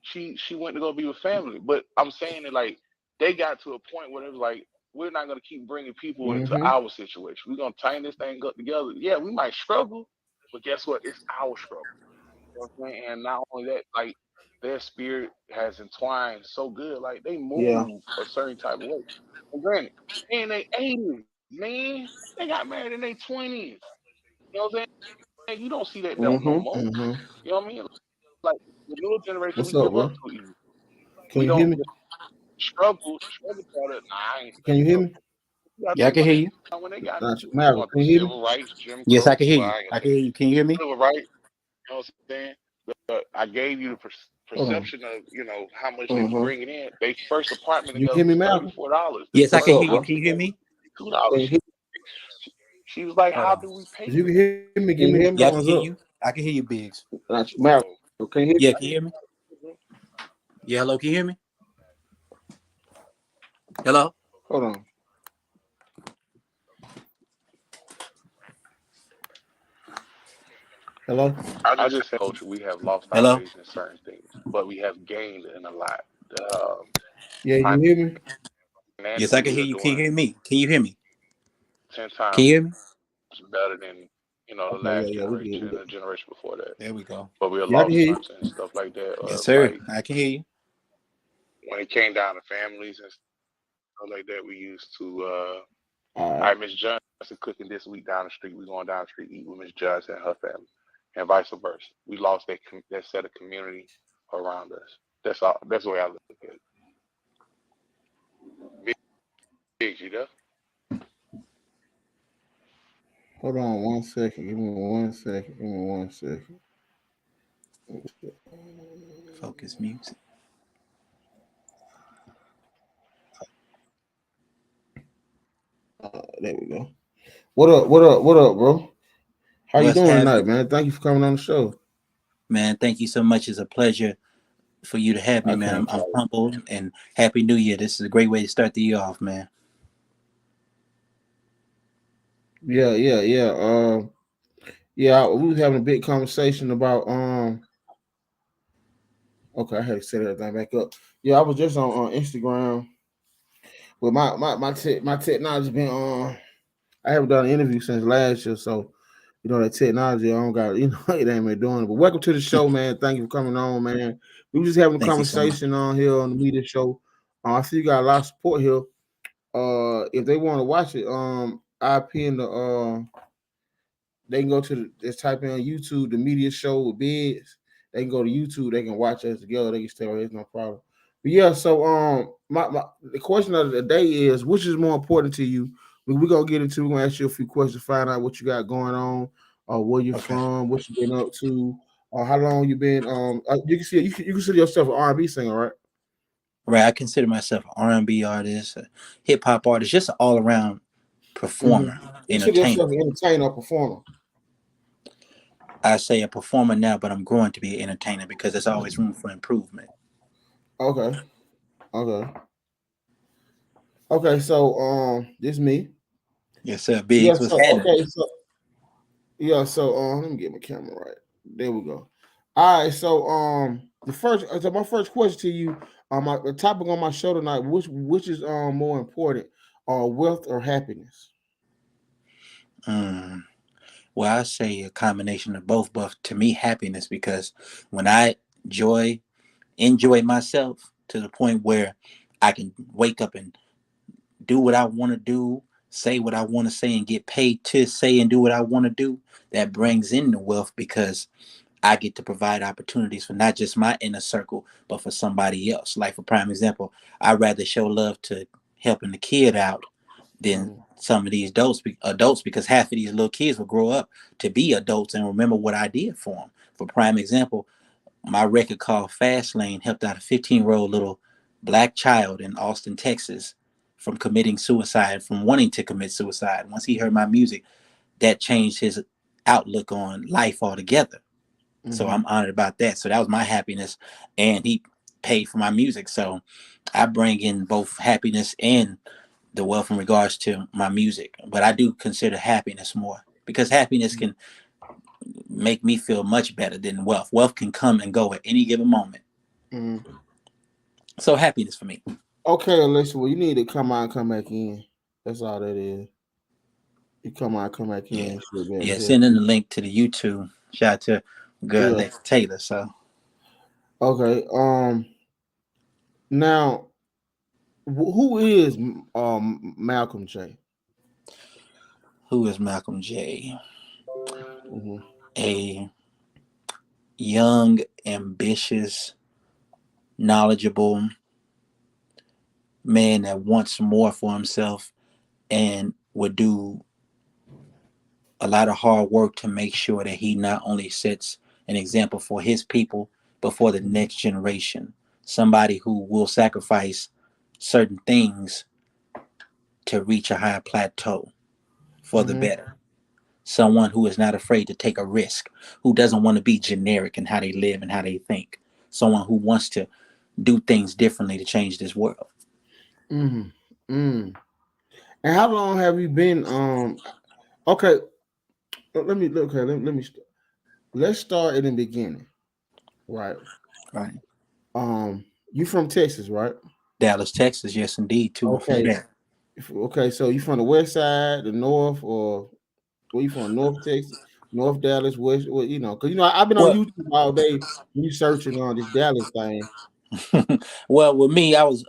she went to go be with family. But I'm saying that like they got to a point where it was like, we're not gonna keep bringing people into our situation. We're gonna tighten this thing up together. Yeah, we might struggle, but guess what? It's our struggle. You know what I'm saying? And not only that, like their spirit has entwined so good, like they Yeah. move a certain type of way. And granted, they in their 80s, man, they got married in their 20s. You know what I'm saying? You don't see that no more. You know what I mean? Like the newer generation, we What's up, give up bro? too easy. Can We you hear don't me? struggle part of. Nah, I ain't Can you saying hear struggle. me? You gotta Yeah, I think can hear you. about when they got they Maverick, going can through you hear me? civil rights, Jim Yes, I Crow. can hear Well, you. I ain't I gonna can say hear you. Can you hear me? civil rights. You know what I'm saying? But I gave you the Hold on. perception of how much they was bringing in. They first apartment You together hear me, was Malcolm? $34. Their Yes, I What's can first up, hear you. bro? house Can you hear together me? Can $2. you hear, She was like, Hold "How on. do we pay if you for can that?" hear me, give me a Yeah, I can thumbs hear up. you. I can hear you, Biggs. Maverick, So, can you hear me? Yeah, can you hear me? Yeah, hello, can you hear me? Hello? Hold on. Hello? I just said, culture, we have lost our Hello? ways in certain things, but we have gained in a lot. Yeah, you hear me? Yes, I Financially, can we hear are you. Can you doing hear me? Can you hear me? 10 Can you times hear me? better than the Okay, last yeah, we generation good. and the generation before that. There we go. But we have Yeah, I can lost hear you. touch and stuff like that. Yes, sir. Like I can hear you. when it came down to families and stuff like that, we used to. All All right. right, Miss Johnson cooking this week down the street. We going down the street eat with Miss Johnson and her family, and vice versa. We lost that set of community around us. That's all. That's the way I look at it. Big, you there? Hold on 1 second. Give me 1 second. Give me 1 second. Focus music. There we go. What up? What up? What up, bro? How you What's doing happening? tonight, man? Thank you for coming on the show. Man, thank you so much. It's a pleasure for you to have me, I man. can't I'm call it. humbled, and Happy New Year. This is a great way to start the year off, man. Yeah, yeah, yeah. Yeah, we was having a big conversation about okay, I had to set everything back up. Yeah, I was just on Instagram with my technology been I haven't done an interview since last year, so that technology, I don't got, it ain't been doing it. But welcome to the show, man. Thank you for coming on, man. We were just having a Thank you so much. conversation on here on the media show. I see you got a lot of support here. If they want to watch it, I pin the they can go to just type in on YouTube the media show with Biggz. They can go to YouTube, they can watch us together, they can stay right, it's no problem. But yeah, so the question of the day is, which is more important to you? We're gonna get into, we're gonna ask you a few questions, find out what you got going on, where you're from, what you been up to, how long you been. You can see you consider yourself an R&B singer, right? Right, I consider myself an R&B artist, a hip hop artist, just an all around performer, You consider entertainer. yourself an entertainer or performer? I say a performer now, but I'm growing to be an entertainer because there's always room for improvement. Okay. So this me. Yes, sir. Biggz, what's happening? So let me get my camera right. There we go. All right, so my first question to you, the topic on my show tonight, which is more important, wealth or happiness? Well, I say a combination of both, but to me, happiness, because when I enjoy myself to the point where I can wake up and do what I want to do, say what I want to say, and get paid to say and do what I want to do, that brings in the wealth, because I get to provide opportunities for not just my inner circle, but for somebody else. Like, for prime example, I'd rather show love to helping the kid out than some of these adults, because half of these little kids will grow up to be adults and remember what I did for them. For prime example, my record called Fast Lane helped out a 15-year-old little black child in Austin, Texas, from committing suicide, from wanting to commit suicide. Once he heard my music, that changed his outlook on life altogether. So I'm honored about that. So that was my happiness, and he paid for my music. So I bring in both happiness and the wealth in regards to my music. But I do consider happiness more, because happiness can make me feel much better than wealth. Wealth can come and go at any given moment. So happiness for me. Okay, Alyssa, well, you need to come out and come back in. That's all that is. You come out, come back in. Yeah, send in the link to the YouTube. Shout out to girl Lex Taylor. So okay. Now, who is Malcolm J? Who is Malcolm J? A young, ambitious, knowledgeable man that wants more for himself and would do a lot of hard work to make sure that he not only sets an example for his people, but for the next generation. Somebody who will sacrifice certain things to reach a higher plateau for the better. Someone who is not afraid to take a risk, who doesn't want to be generic in how they live and how they think. Someone who wants to do things differently to change this world. And how long have you been okay, let's start in the beginning. Right. You from Texas, right? Dallas, Texas, yes indeed, too. Okay, so you from the west side, the north, or where you from? North Texas, North Dallas, west, well, because I've been on YouTube all day researching on this Dallas thing. Well, with me, I was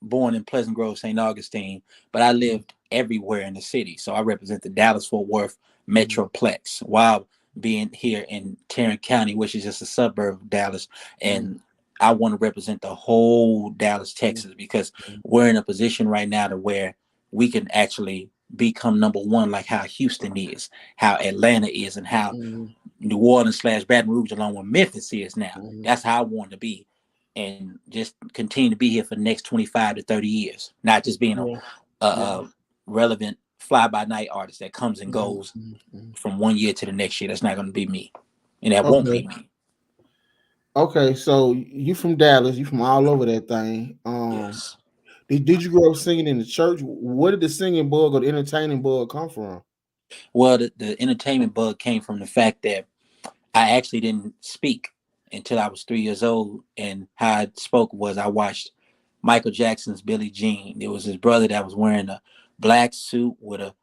born in Pleasant Grove, St. Augustine, but I lived everywhere in the city. So I represent the Dallas-Fort Worth Metroplex while being here in Tarrant County, which is just a suburb of Dallas. And I want to represent the whole Dallas, Texas, because we're in a position right now to where we can actually become number one, like how Houston is, how Atlanta is, and how New Orleans / Baton Rouge, along with Memphis is now. That's how I want to be. And just continue to be here for the next 25 to 30 years, not just being a relevant fly-by-night artist that comes and goes from one year to the next year. That's not going to be me, and that won't be me. Okay, so you from Dallas, you from all over that thing. Yes. Did you grow up singing in the church? Where did the singing bug or the entertaining bug come from? Well, the entertainment bug came from the fact that I actually didn't speak until I was 3 years old. And how I spoke was I watched Michael Jackson's Billie Jean. It was his brother that was wearing a black suit with a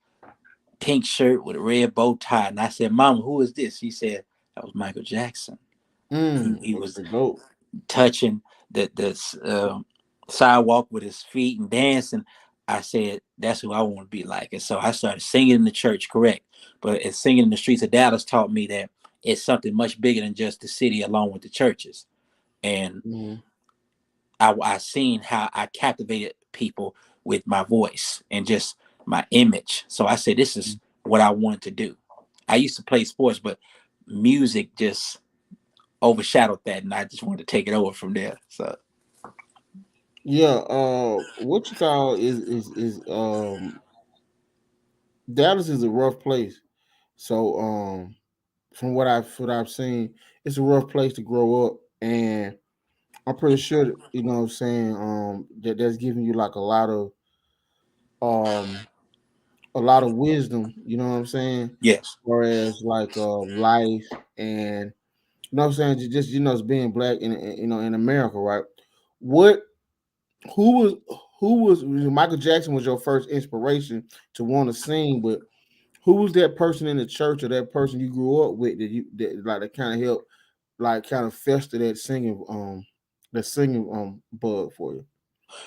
pink shirt with a red bow tie. And I said, Mama, who is this? She said, that was Michael Jackson. He was Dope. touching the sidewalk with his feet and dancing. I said, that's who I want to be like. And so I started singing in the church, correct. But singing in the streets of Dallas taught me that it's something much bigger than just the city along with the churches. And I seen how I captivated people with my voice and just my image. So I said, this is what I wanted to do. I used to play sports, but music just overshadowed that, and I just wanted to take it over from there. So yeah, what you call is Dallas is a rough place. So from what I've seen, it's a rough place to grow up, and I'm pretty sure that, you know what I'm saying, that that's giving you like um a lot of wisdom, you know what I'm saying? yes. Whereas like life and you know what I'm saying, just you know, it's being black in America, right? What who was Michael Jackson was your first inspiration to want to sing, but who was that person in the church or that person you grew up with that kind of helped like kind of fester that singing bug for you?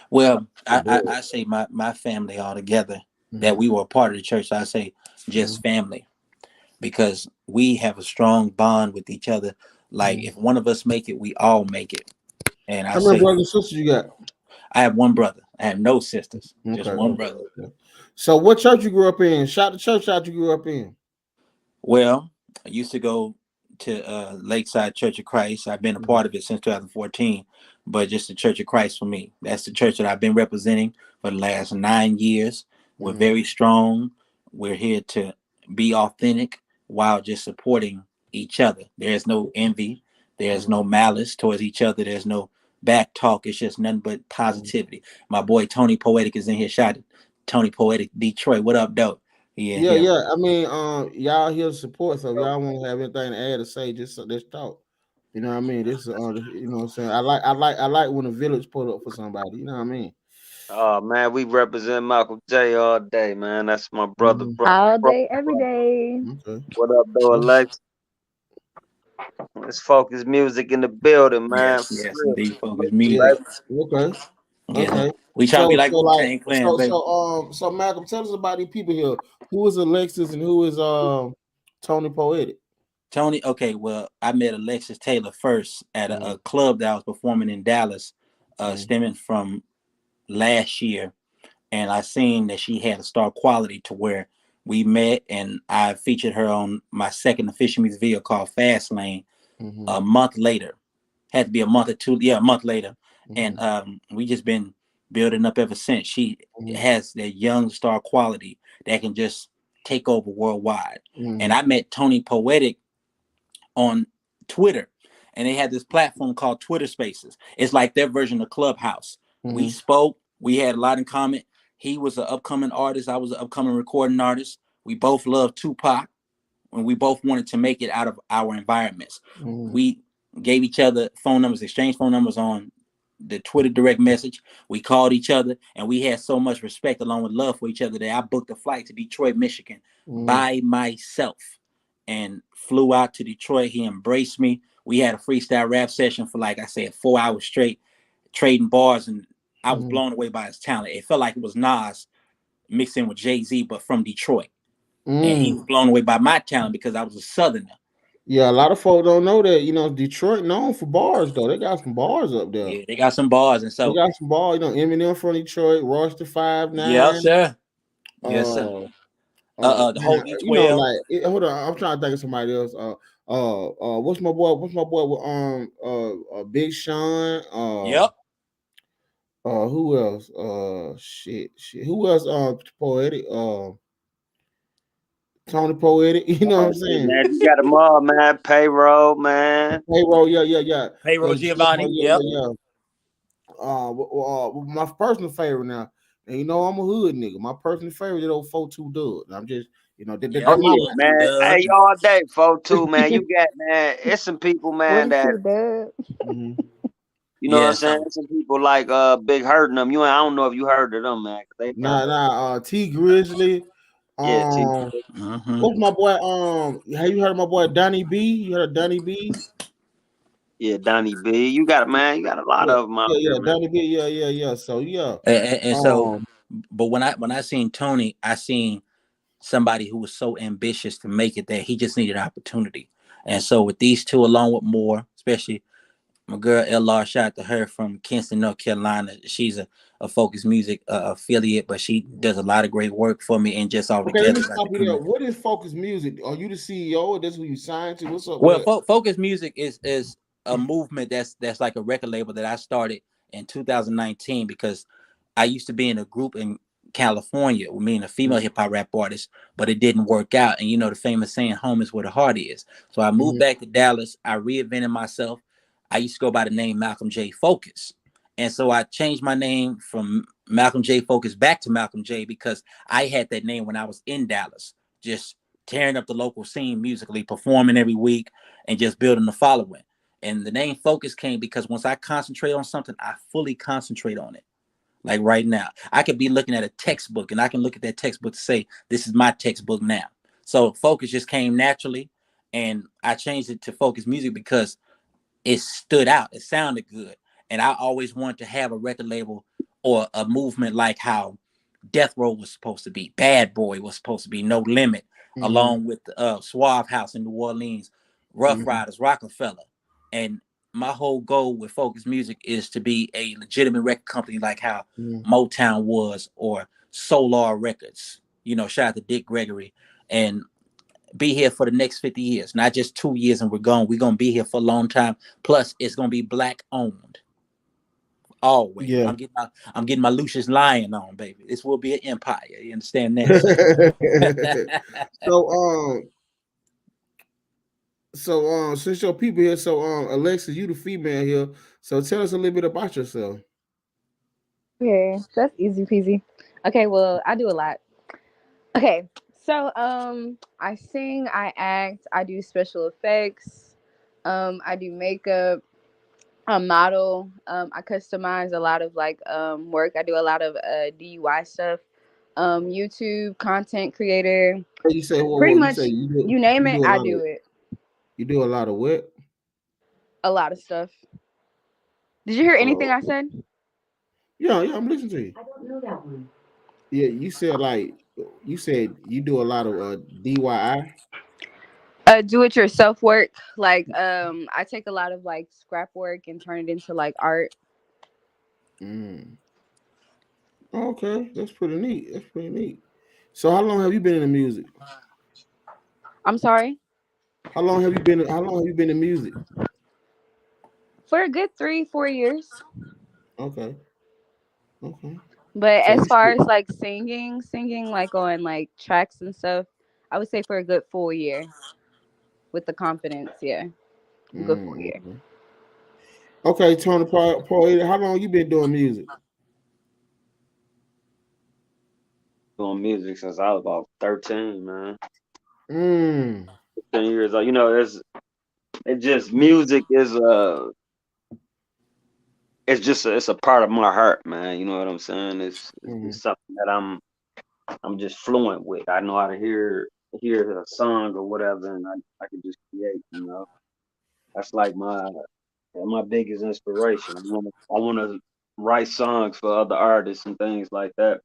Well, I say my family all together that we were a part of the church. I say just family, because we have a strong bond with each other. Like if one of us make it, we all make it. And I How many say, brothers and sisters you got? I have one brother. I have no sisters, just one Okay. brother. So what church you grew up in? Shout the church out you grew up in. Well, I used to go to Lakeside Church of Christ. I've been a part of it since 2014, but just the Church of Christ for me. That's the church that I've been representing for the last 9 years. We're very strong. We're here to be authentic while just supporting each other. There's no envy. There's no malice towards each other. There's no back talk. It's just nothing but positivity. My boy Tony Poetic is in here shouting. Tony Poetic, Detroit. What up, dope? Yeah. I mean, y'all here to support, so if y'all want to have anything to add or say, just let's talk. You know what I mean? This is you know what I'm saying. I like when a village pull up for somebody. You know what I mean? Oh man, we represent Michael J all day, man. That's my brother. All day, every day. Okay. What up, though, Alex? Let's focus music in the building, man. Yes, indeed, focus music. Yeah. Okay. Yeah. Okay. We try to be like Wu-Tang Clan, baby. So Malcolm, tell us about these people here. Who is Alexis and who is Tony Poetic? Tony, okay, well, I met Alexis Taylor first at a club that I was performing in Dallas, stemming from last year. And I seen that she had a star quality to where we met, and I featured her on my second official music video called Fast Lane a month later. Had to be a month or two, a month later. And we just been building up ever since. She has that young star quality that can just take over worldwide. And I met Tony Poetic on Twitter, and they had this platform called Twitter Spaces. It's like their version of Clubhouse. We spoke, we had a lot in common. He was an upcoming artist, I was an upcoming recording artist. We both loved Tupac, and we both wanted to make it out of our environments. We gave each other phone numbers, exchanged phone numbers on the Twitter direct message. We called each other, and we had so much respect along with love for each other that I booked a flight to Detroit, Michigan by myself and flew out to Detroit. He embraced me. We had a freestyle rap session for, like I said, 4 hours straight, trading bars, and I was blown away by his talent. It felt like it was Nas mixed in with Jay-Z, but from Detroit. And he was blown away by my talent because I was a Southerner. Yeah, a lot of folks don't know that. You know, Detroit known for bars though. They got some bars up there. Yeah, they got some bars, and so they got some bars. You know, Eminem from Detroit, Royce the 5'9". Yeah, sir. Yes, sir. The whole D12. You know, like hold on, I'm trying to think of somebody else. What's my boy with Big Sean? Yep. Who else? Shit. Who else? Poetic. Tony Poetic. You know what I'm saying? Man, you got them all, man. Payroll, man. Payroll, yeah. Payroll Giovanni. Yeah. My personal favorite now, and you know I'm a hood nigga. My personal favorite is old 4-2 Dub. I'm just, you know, Man. Hey, all day 4-2, man. You got, man. It's some people, man, that you know what I'm saying. Some people like Big hurting them. I don't know if you heard of them, man. Nah. T Grizzly. Yeah, What's my boy? Have you heard of my boy Donnie B? You heard of Donnie B? yeah, Donnie B. You got man, you got a lot of them out here, man. Donnie B. Yeah. So yeah. And so, but when I seen Tony, I seen somebody who was so ambitious to make it that he just needed opportunity. And so with these two, along with more, especially my girl LR, shout out to her from Kinston, North Carolina. She's a Focus Music affiliate, but she does a lot of great work for me and just all Okay, together. let me stop you there. What is Focus Music? Are you the CEO or that's who you signed to? What's up Well, with that? Focus Music is a movement that's like a record label that I started in 2019 because I used to be in a group in California with me and a female hip hop rap artist, but it didn't work out. And you know the famous saying, "Home is where the heart is." So I moved back to Dallas. I reinvented myself. I used to go by the name Malcolm J Focus, and so I changed my name from Malcolm J Focus back to Malcolm J because I had that name when I was in Dallas, just tearing up the local scene musically, performing every week, and just building the following. And the name Focus came because once I concentrate on something, I fully concentrate on it. Like right now, I could be looking at a textbook and I can look at that textbook to say, this is my textbook now. So Focus just came naturally, and I changed it to Focus Music because it stood out. It sounded good. And I always wanted to have a record label or a movement like how Death Row was supposed to be, Bad Boy was supposed to be, No Limit, along with Suave House in New Orleans, Rough Riders, Rockefeller. And my whole goal with Focus Music is to be a legitimate record company like how Motown was or Solar Records. You know, shout out to Dick Gregory. And be here for the next 50 years, not just 2 years and we're gone. We're going to be here for a long time. Plus, it's going to be Black owned. Always. Yeah. I'm getting my Lucius Lion on, baby. This will be an empire. You understand that? So since your people here, Alexa, you the female here. So tell us a little bit about yourself. Okay, that's easy peasy. Okay, well, I do a lot. Okay, so I sing, I act, I do special effects, I do makeup, I model, I customize a lot of like work. I do a lot of DUI stuff, YouTube content creator. You say Pretty you much say you name it, I do it. You do a lot of what? A lot of stuff. Did you hear anything I said? Yeah, I'm listening to you. I don't know that one. Yeah, you said you do a lot of DIY. Do it yourself work. Like I take a lot of like scrap work and turn it into like art. Okay, that's pretty neat. So how long have you been in the music? I'm sorry? How long have you been in music? For a good 3-4 years. Okay. But So as you far still, as like singing like on like tracks and stuff, I would say for a good full year with the confidence. Yeah, good full year. okay, Tony Pro, how long you been doing music? Doing music since I was about 13, man. 10 years old. You know, music is it's a part of my heart, man. You know what I'm saying? It's something that I'm just fluent with. I know how to hear a song or whatever, and I can just create. You know, that's like my biggest inspiration. I wanna write songs for other artists and things like that.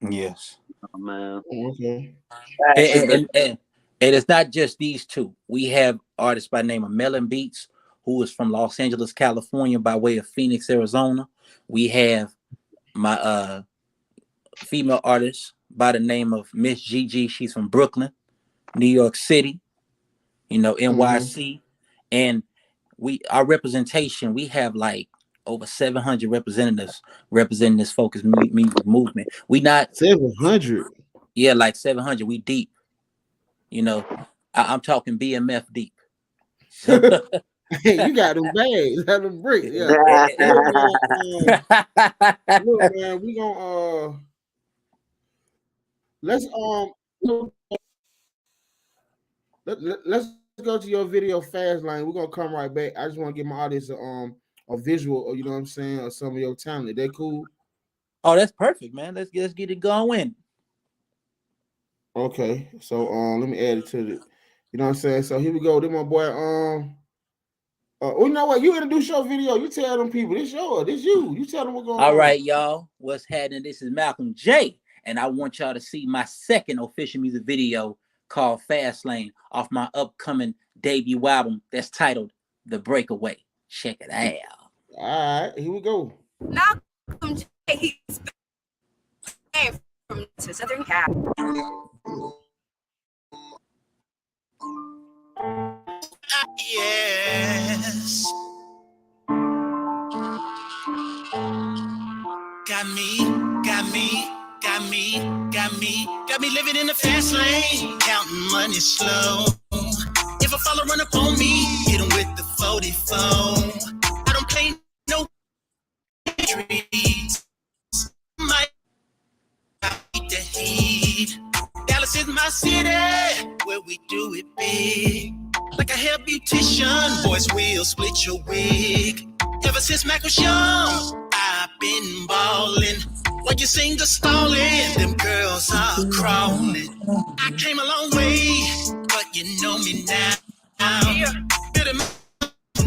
Yes. Oh, man. Okay. And it's not just these two. We have artists by the name of Melon Beats, who is from Los Angeles, California, by way of Phoenix, Arizona. We have my female artist by the name of Miss Gigi. She's from Brooklyn, New York City, you know, NYC. And our representation, we have like over 700 representatives representing this Focus music movement. We not 700. Yeah, like 700. We deep. You know, I'm talking BMF deep. So you got them bags, have them bricks. Yeah. Look, man, we gonna let's let's go to your video fast line. We're gonna come right back. I just want to give my audience a visual, or you know what I'm saying, of some of your talent. That cool? Oh, that's perfect, man. Let's get it going. Okay, so let me add it to the. You know what I'm saying? So here we go. Then my boy you know what? You introduce your video. You tell them people this yours. This you. You tell them what's going All on. right, y'all. What's happening? This is Malcolm J, and I want y'all to see my second official music video called Fast Lane off my upcoming debut album that's titled The Breakaway. Check it out. All right, here we go. Malcolm J, he's from Southern Cal. Yes. Got me living in the fast lane, counting money slow. If a fella run up on me, hit him with the 44. I don't play no trees. My beat the heat. Dallas is my city, where we do it big. Like a hair beautician, boys will split your wig. Ever since Mac was young, I've been ballin'. While you single stalling, them girls are crawling. I came a long way, but you know me now. Bit of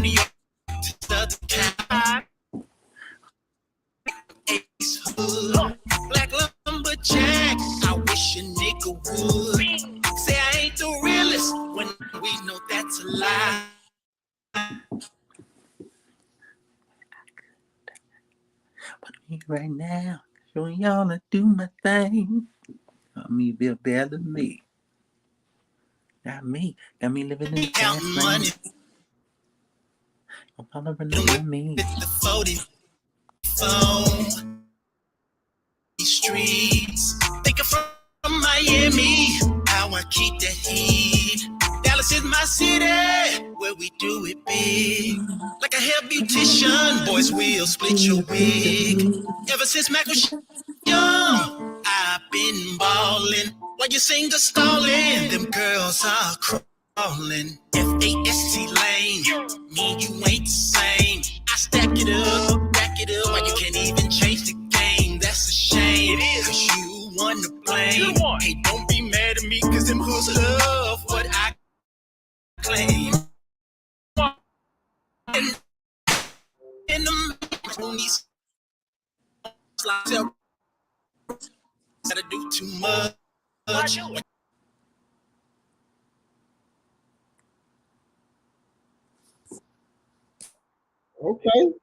New York to Southern Cal. Ace Hood, black lumberjack. I wish a nigga would say I ain't the realest when we know that's a lie. But me right now, showing y'all to do my thing. Got me be better than me. Got me living in the fast lane. I'm following up on me. The 44 streets. Think I'm from Miami, how I keep the heat. Dallas is my city, where we do it big. Like a hair beautician, boys will split your wig. Ever since Mac was young, I've been ballin'. While you single stalling, them girls are crawling. F-A-S-T lane, me and you ain't the same. I stack it up, while you can't even change the game. That's a shame, cause you won the blame. Hey, don't be mad at me, cause them hoods love what I claim. In the on these slides, gotta do too much. Okay.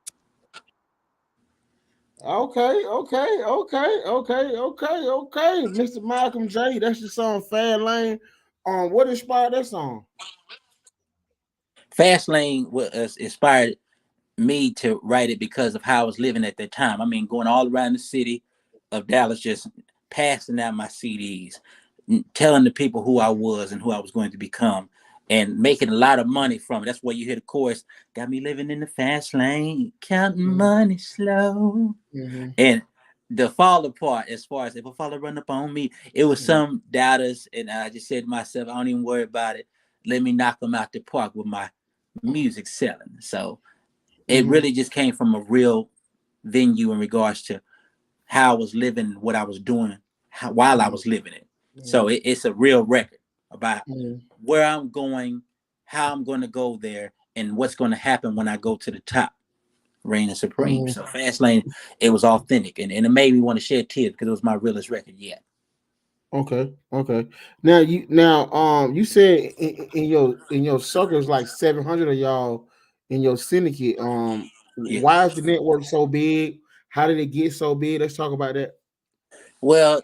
Mr. Malcolm J, that's your song Fast Lane. What inspired that song? Fast Lane was inspired me to write it because of how I was living at that time. I mean, going all around the city of Dallas, just passing out my CDs, telling the people who I was and who I was going to become, and making a lot of money from it. That's why you hear the chorus, got me living in the fast lane, counting money slow. And the follow part, as far as if a follow run up on me, it was some doubters, and I just said to myself, I don't even worry about it. Let me knock them out the park with my music selling. So it really just came from a real venue in regards to how I was living, what I was doing while I was living it. So it's a real record about where I'm going, how I'm going to go there, and what's going to happen when I go to the top, reigning supreme. So Fast Lane, it was authentic, and it made me want to shed tears because it was my realest record yet. Okay. Now you said in your circles like 700 of y'all in your syndicate. Why is the network so big? How did it get so big? Let's talk about that. Well,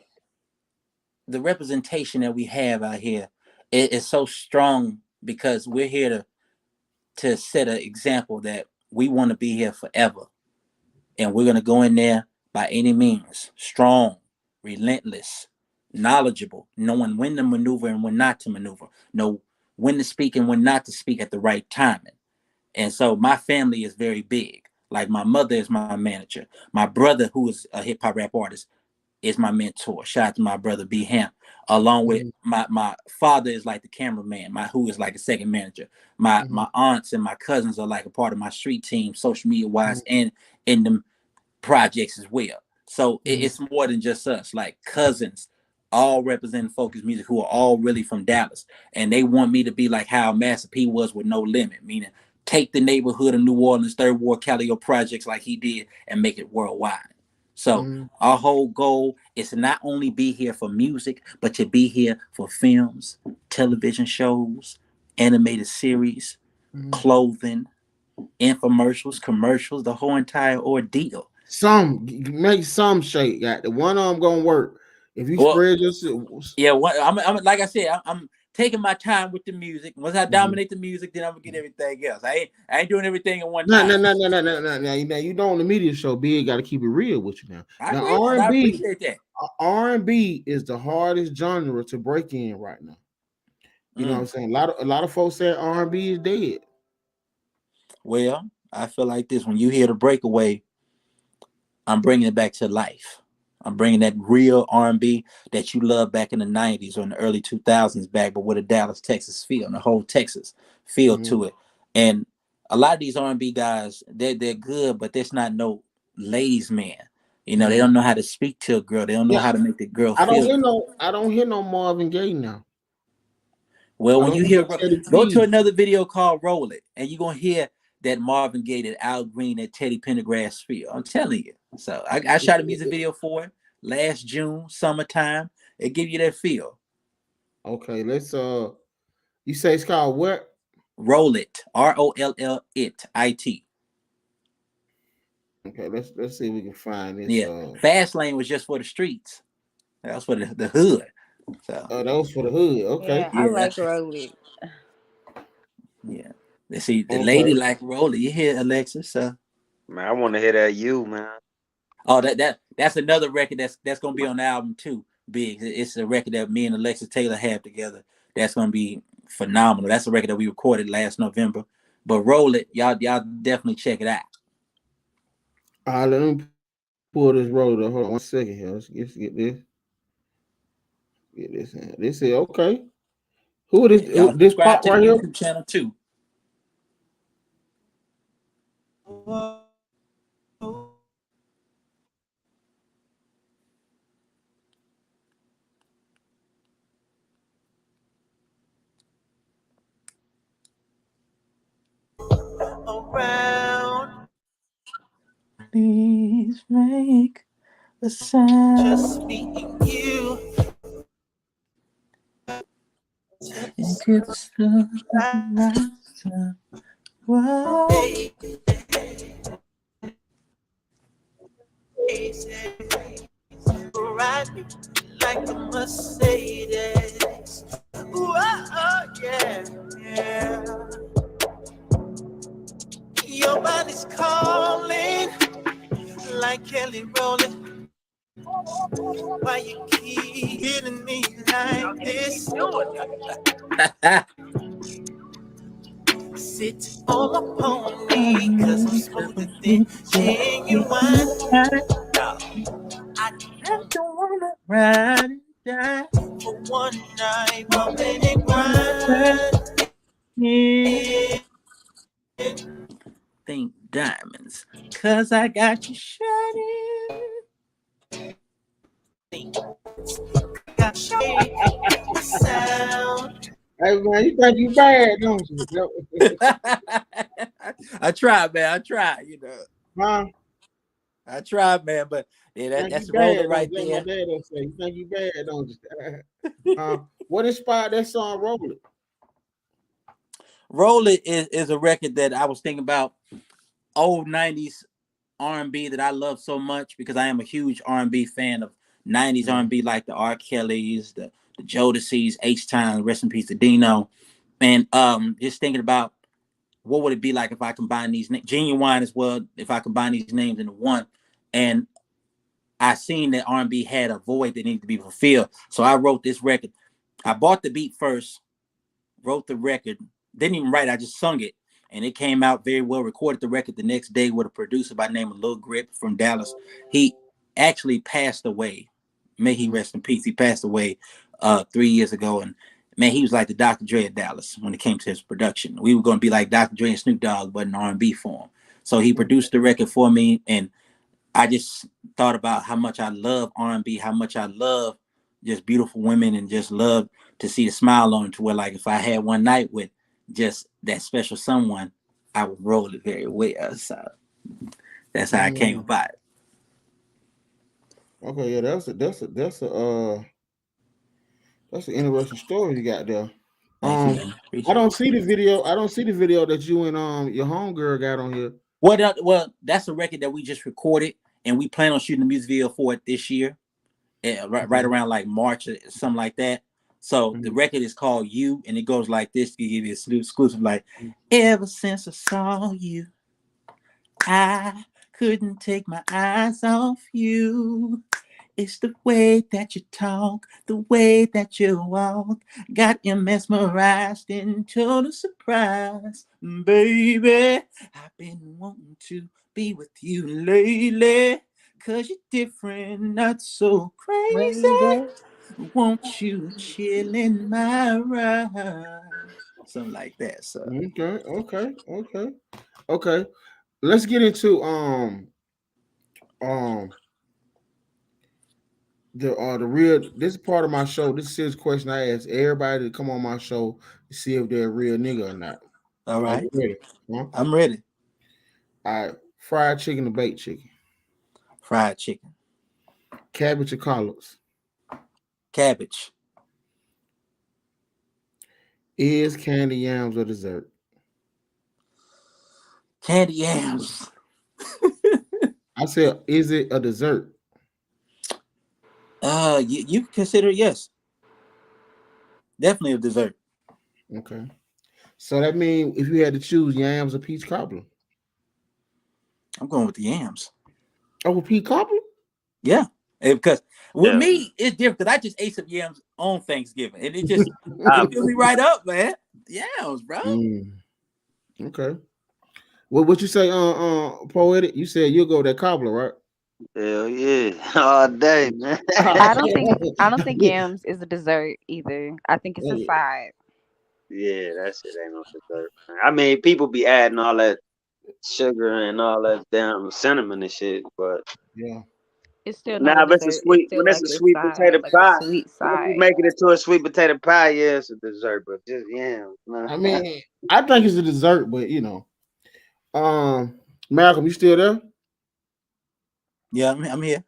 the representation that we have out here is so strong because we're here to set an example that we want to be here forever, and we're going to go in there by any means, strong, relentless, knowledgeable, knowing when to maneuver and when not to maneuver, know when to speak and when not to speak at the right timing. And so my family is very big. Like my mother is my manager. My brother, who is a hip hop rap artist, is my mentor. Shout out to my brother B Hamp. Along with my father is like the cameraman, who is like a second manager. My aunts and my cousins are like a part of my street team, social media wise, and in them projects as well. So it's more than just us, like cousins, all representing focus music, who are all really from Dallas, and they want me to be like how Master P was with No Limit, meaning take the neighborhood of New Orleans, Third Ward, Callio projects like he did, and make it worldwide. So our whole goal is to not only be here for music, but to be here for films, television shows, animated series, clothing, infomercials, commercials, the whole entire ordeal. Make some shake. Got the one arm gonna work. If you spread yourself, I'm like I said, I'm taking my time with the music. Once I dominate the music, then I'm gonna get everything else. I ain't doing everything in one time. No. Now you know on the media show, Big got to keep it real with you now. I appreciate that. R&B is the hardest genre to break in right now. You know what I'm saying? A lot of folks say R&B is dead. Well, I feel like this: when you hear the breakaway, I'm bringing it back to life. I'm bringing that real R&B that you loved back in the 90s or in the early 2000s back, but with a Dallas, Texas feel and the whole Texas feel to it. And a lot of these R&B guys, they're good, but there's not no ladies man. You know, they don't know how to speak to a girl. They don't know how to make the girl feel. I don't hear no Marvin Gaye now. Well, when you hear, go to another video called Roll It, and you're going to hear that Marvin Gaye, that Al Green, that Teddy Pendergrass feel. I'm telling you. So I shot a music video for it last June, summertime. It give you that feel. Okay, let's you say it's called what? Roll It. ROLL it. IT. Okay, let's see if we can find this. Yeah. Fast Lane was just for the streets. That was for the hood. So that was for the hood. Okay. Yeah, I like Roll It. Yeah. Let's see, the lady like Roll It. You hear Alexis? Man, I want to hear that you, man. Oh, that's another record that's gonna be on the album too. Big. It's a record that me and Alexis Taylor have together. That's gonna be phenomenal. That's a record that we recorded last November. But Roll It, y'all definitely check it out. Let me pull this roller. Hold on 1 second here. Let's get this. Get this in. This is okay. Who is this? This pop right here? YouTube channel too. Around. Please make a sound. Just me and you. And get the stuff Ride me like a Mercedes. Ooh, yeah. Your body's calling like Kelly Rowland. Why you keep hitting me like this? Sit on my pony, cause I'm smoother than genuine. I don't wanna ride and die for one night, bumping and grind. Yeah. Think diamonds, cause I got you shining. Got sound. Hey man, you think you bad, don't you? I tried, man. I tried, you know. Huh? I tried, man, but yeah, that's the roller right there. My dad will say, you think you bad, don't you? What inspired that song, Roll It? Roll It is a record that I was thinking about old 90s R&B that I love so much because I am a huge R&B fan of 90s R&B like the R. Kellys, the Jodeci's, H-Time, rest in peace to Dino. And just thinking about what would it be like if I combine these names, Genuine as well, if I combine these names into one. And I seen that R&B had a void that needed to be fulfilled. So I wrote this record. I bought the beat first, wrote the record, didn't even write, I just sung it. And it came out very well, recorded the record the next day with a producer by the name of Lil Grip from Dallas. He actually passed away. May he rest in peace. He passed away 3 years ago. And man, he was like the Dr. Dre of Dallas when it came to his production. We were going to be like Dr. Dre and Snoop Dogg, but in R&B form. So he produced the record for me. And I just thought about how much I love R&B, how much I love just beautiful women and just love to see the smile on them, to where like if I had one night with just that special someone, I would roll it very well. So that's how I came about it. Okay, yeah, that's an interesting story you got there. Thank you, man. I Appreciate don't it. see the video. I don't see the video that you and your homegirl got on here. Well, that's a record that we just recorded, and we plan on shooting a music video for it this year, right around like March or something like that. So the record is called You, and it goes like this to give you an exclusive, like, ever since I saw you, I couldn't take my eyes off you. It's the way that you talk, the way that you walk, got you mesmerized in total surprise. Baby, I've been wanting to be with you lately, 'cause you're different, not so crazy. Won't you chill in my ride? Something like that. So Okay. Let's get into the real. This is part of my show. This is question I ask everybody to come on my show to see if they're a real nigga or not. all right. You ready? Huh? I'm ready. All right. Fried chicken or baked chicken? Fried chicken. Cabbage or collards? Cabbage. Is candy yams or dessert? Candy yams. I said, is it a dessert? You consider it, yes. Definitely a dessert. Okay. So that means if you had to choose yams or peach cobbler? I'm going with the yams. Oh, with peach cobbler? Yeah. Because with me, it's different because I just ate some yams on Thanksgiving. And it just it filled me right up, man. Yams, bro. Okay. Well, what you say, Poetic? You said you'll go with that cobbler, right? Hell yeah, all day, man. I don't think yams is a dessert either. I think it's a side. Yeah, that shit ain't no dessert. Man. I mean, people be adding all that sugar and all that damn cinnamon and shit, but yeah, it's still not a if it's a dessert. sweet, It's still when it's like a a sweet side, potato like pie, a sweet when you side. make it into a sweet potato pie, yeah, it's a dessert, but just yams. Man. I mean, I think it's a dessert, but you know, Malcolm, you still there? Yeah, I'm here.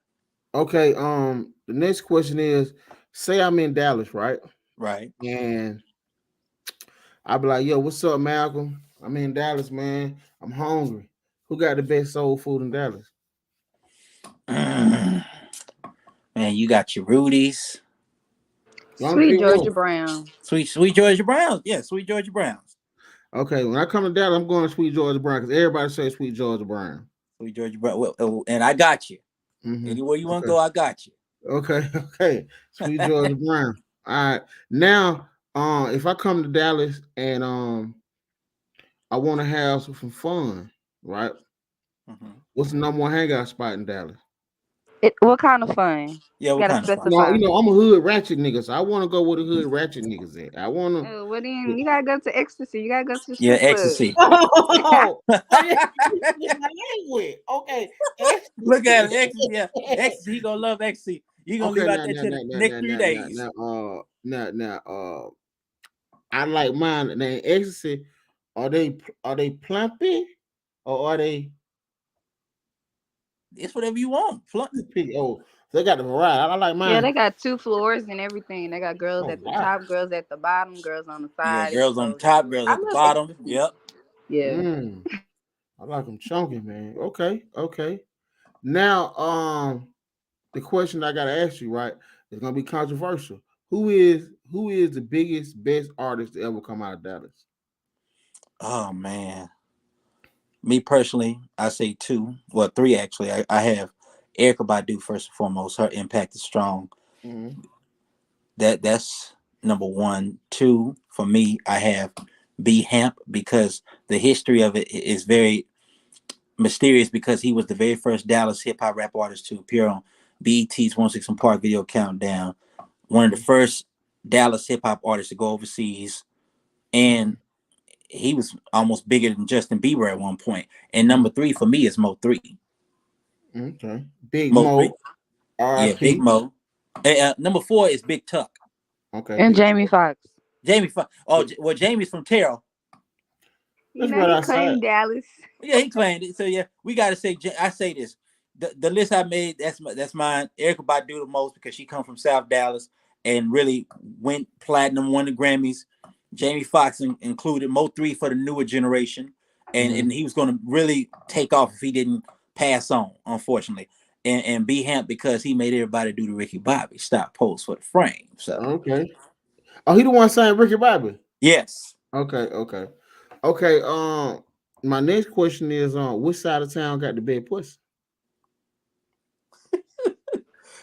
Okay. The next question is: say I'm in Dallas, right? Right. And I'll be like, "Yo, what's up, Malcolm? I'm in Dallas, man. I'm hungry. Who got the best soul food in Dallas?" Man, you got your Rudy's. Sweet Georgia Brown. Sweet Georgia Browns. Yeah, Sweet Georgia Browns. Okay, when I come to Dallas, I'm going to Sweet Georgia Brown because everybody says Sweet Georgia Brown. Sweet Georgia Brown. Well, and I got you. Anywhere you want to go, I got you. Okay. Sweet Georgia Brown. All right. Now, if I come to Dallas and I want to have some fun, right? What's the number one hangout spot in Dallas? What kind of fun? Yeah, what kind of fun? No, you know, I'm a hood ratchet nigga, so I want to go where the hood ratchet niggas at. I want to. Well, then you gotta go to ecstasy. You gotta go to the strip ecstasy. Okay. Look at him, ecstasy. Yeah, ecstasy. He gonna love ecstasy. You gonna leave out there till the next 3 days. Now, I like mine. Now, ecstasy. Are they plumpy or are they? It's whatever you want. Oh, they got the variety. I like mine. Yeah, they got 2 floors and everything. They got girls at the top, girls at the bottom, girls on the side. Yeah, girls on the top, girls at the bottom. Yep. Yeah. I like them chunky, man. Okay. Now, the question I gotta ask you, right, is gonna be controversial. Who is the biggest, best artist to ever come out of Dallas? Oh man. Me personally, I say 2. Well, 3 actually. I have Erykah Badu first and foremost. Her impact is strong. That's number 1. 2, for me, I have B Hamp, because the history of it is very mysterious, because he was the very first Dallas hip hop rap artist to appear on BET's 106 Park Video Countdown. One of the first Dallas hip hop artists to go overseas, and he was almost bigger than Justin Bieber at one point. And number 3 for me is Mo 3. Okay, Big Mo. Yeah, Big Mo. And, number 4 is Big Tuck. Okay. And Jamie Foxx. Jamie Foxx. Oh, well, Jamie's from Terrell. You know, he claimed Dallas. Yeah, he claimed it. So yeah, we gotta say. I say this. The list I made, that's mine. Erykah Badu the most because she come from South Dallas and really went platinum, won the Grammys. Jamie Foxx included Mo3 for the newer generation, and he was going to really take off if he didn't pass on, unfortunately, and be Hamp because he made everybody do the Ricky Bobby stop pose for the frame. So okay. Oh, he the one saying Ricky Bobby. Yes. Okay. My next question is which side of town got the bed pussy?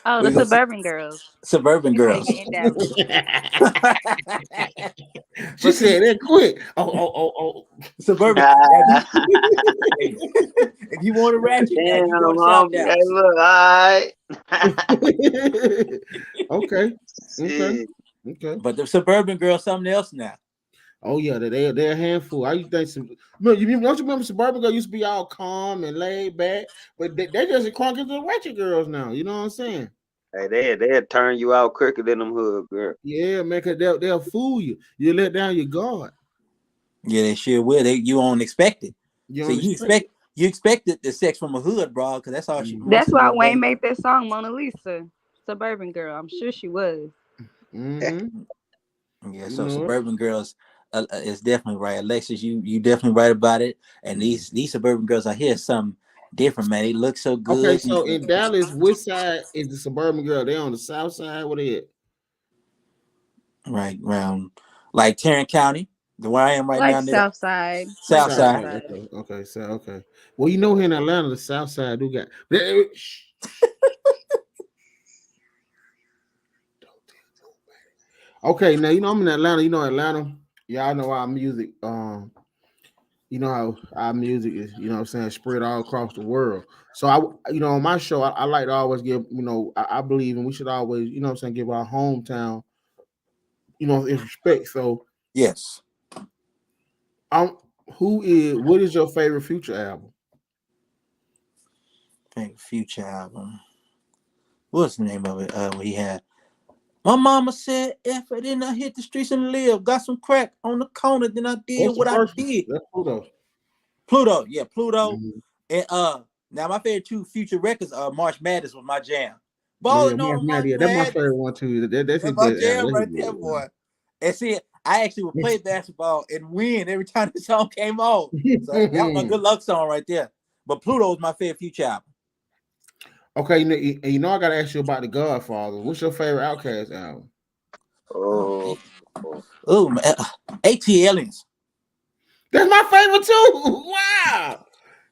Oh, the Suburban Girls. Suburban Girls. She said that quick. Oh. Suburban. If you want to ratchet, damn, you go to South Dallas. Hey, look, all right. Okay. But the Suburban Girls, something else now. Oh yeah, they're a handful. I used to think don't you remember Suburban Girl used to be all calm and laid back, but they just crunk into the ratchet girls now. You know what I'm saying? Hey, they'll turn you out quicker than them hood girls. Yeah, man, cause they'll fool you. You let down your guard. Yeah, they sure will. You won't expect it. You expected the sex from a hood, bro, because that's all she. That's why Wayne made that song Mona Lisa, Suburban Girl. I'm sure she was. Yeah, so Suburban Girls is definitely right. Alexis, you definitely right about it. And these Suburban Girls out here something different, man. They look so good. Okay, so in Dallas, which side is the Suburban Girl? They on the south side? What they at? Right around like Tarrant County, where I am right now. South side. South side. Okay. Well, you know, here in Atlanta, the south side do got. Okay, now you know I'm in Atlanta. You know Atlanta. Y'all know our music. You know how our music is. You know what I'm saying, spread all across the world. So on my show, I like to always give. I believe, and we should always, you know what I'm saying, give our hometown, its respect. So yes. What is your favorite Future album? Favorite Future album. What's the name of it? What he had. My mama said, if I did not hit the streets and live, got some crack on the corner, then I did what I did. That's Pluto. Pluto. And now my favorite 2 Future records are March Madness was my jam. That's my favorite one too. That's my jam right there, boy. And see, I actually would play basketball and win every time the song came on. So that was my good luck song right there. But Pluto is my favorite Future album. Okay, I gotta ask you about The Godfather. What's your favorite Outkast album? Man. AT-Aliens. That's my favorite too. Wow.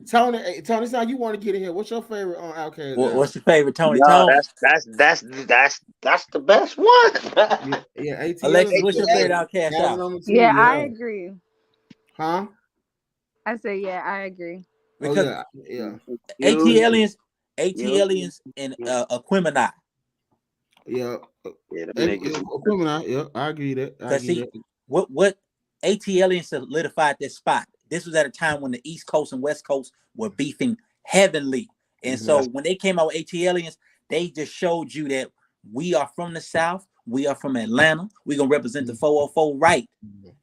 Tony, so you want to get in here? What's your favorite on Outkast? What's your favorite, Tony? That's the best one. yeah. Alexis, what's your favorite Outkast album? Yeah, I agree. Huh? I say yeah, I agree. Because yeah. AT-Aliens and Aquemini. Yeah. Aquemini. Yeah, I agree that. What AT-Aliens solidified this spot. This was at a time when the East Coast and West Coast were beefing heavily. And so when they came out with AT-Aliens, they just showed you that we are from the South. We are from Atlanta. We're going to represent the 404 right.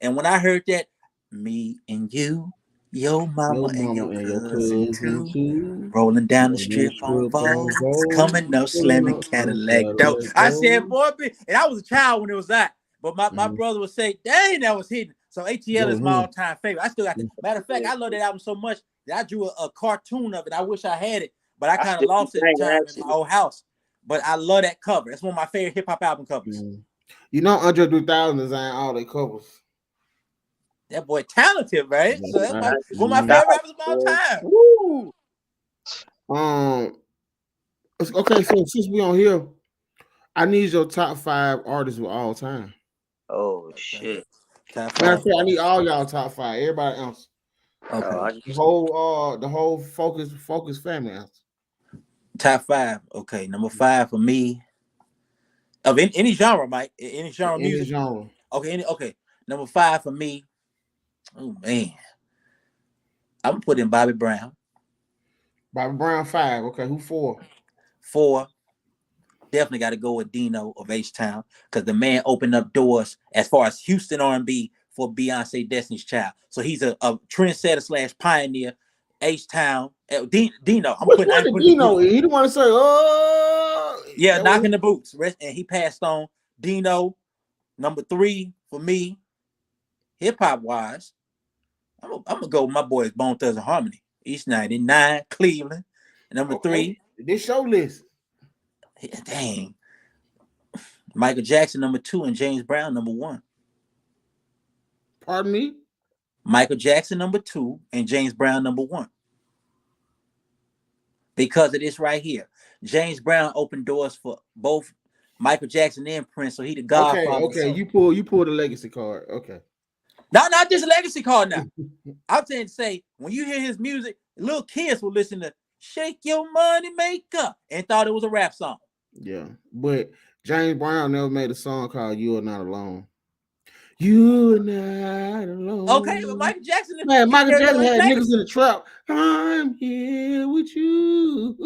And when I heard that, me and you, your mama and your cousin too, rolling down the strip on Vogue, coming up slamming Cadillac dope. I said, boy, and I was a child when it was that. But my brother would say, dang, that was hidden. So ATL is my all-time favorite. I still got it. Matter of fact, I love that album so much that I drew a cartoon of it. I wish I had it, but I kind of lost it at the time in my old house. But I love that cover. It's one of my favorite hip-hop album covers. Andre 3000 designed all the covers. That boy talented, right? So that's one of my favorite rappers of all time. Woo! Okay, so since we on here, I need your top 5 artists of all time. Oh shit! Matter of fact, I need all y'all top 5. Everybody else. Okay. The whole focus family else. Top 5. Okay, number 5 for me. Of any genre, Mike. Any genre music. Any genre. Okay. Number 5 for me. Oh man. I'm gonna put in Bobby Brown. Bobby Brown 5. Okay, who 4? 4. definitely got to go with Dino of H-Town because the man opened up doors as far as Houston R&B for Beyonce Destiny's Child. So he's a trendsetter / pioneer. H-Town, Dino. Which one did Dino? He didn't want to say, oh, yeah, knocking the boots. And he passed on. Dino, number 3 for me, hip hop wise. I'm gonna go with my boys Bone Thugs and Harmony. East 99, Cleveland. Number 3. This show list. Dang. Michael Jackson, number 2, and James Brown, number 1. Pardon me? Michael Jackson, number 2, and James Brown, number 1. Because of this right here. James Brown opened doors for both Michael Jackson and Prince, so he the godfather. Okay. You pull the legacy card. Okay. No, not just a legacy card now. I'm saying to say, when you hear his music, little kids will listen to Shake Your Money Maker and thought it was a rap song. Yeah, but James Brown never made a song called You Are Not Alone. You are not alone. Okay, but Michael Jackson. Man, Michael Jackson had niggas in the trap. I'm here with you.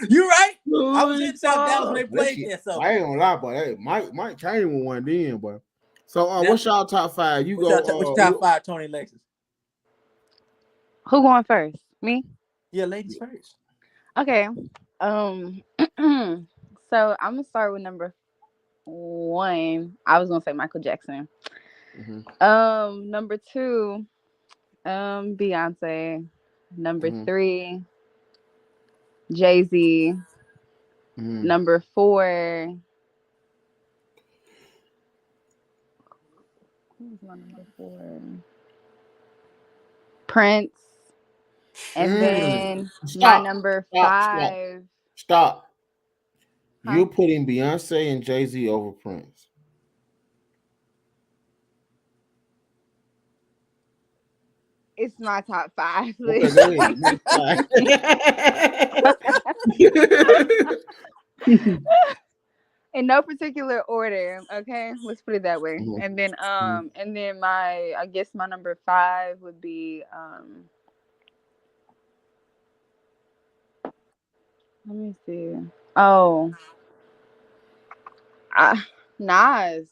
You right? I was in South Dallas when they played that song. I ain't gonna lie, but hey, Mike came with one then, boy. So what's y'all top 5? You go. What's your top 5, Tony and Lexus? Who going first? Me? Yeah, ladies first. Okay. So I'm gonna start with number 1. I was gonna say Michael Jackson. Mm-hmm. Number 2, Beyonce. Number 3, Jay-Z. Number 4. Who's my number 4? Prince. And then my number 5. Stop. Huh? You're putting Beyonce and Jay-Z over Prince. It's my top 5. Okay, go ahead. In no particular order, okay? Let's put it that way. And then I guess my number 5 would be let me see. Oh. Nas.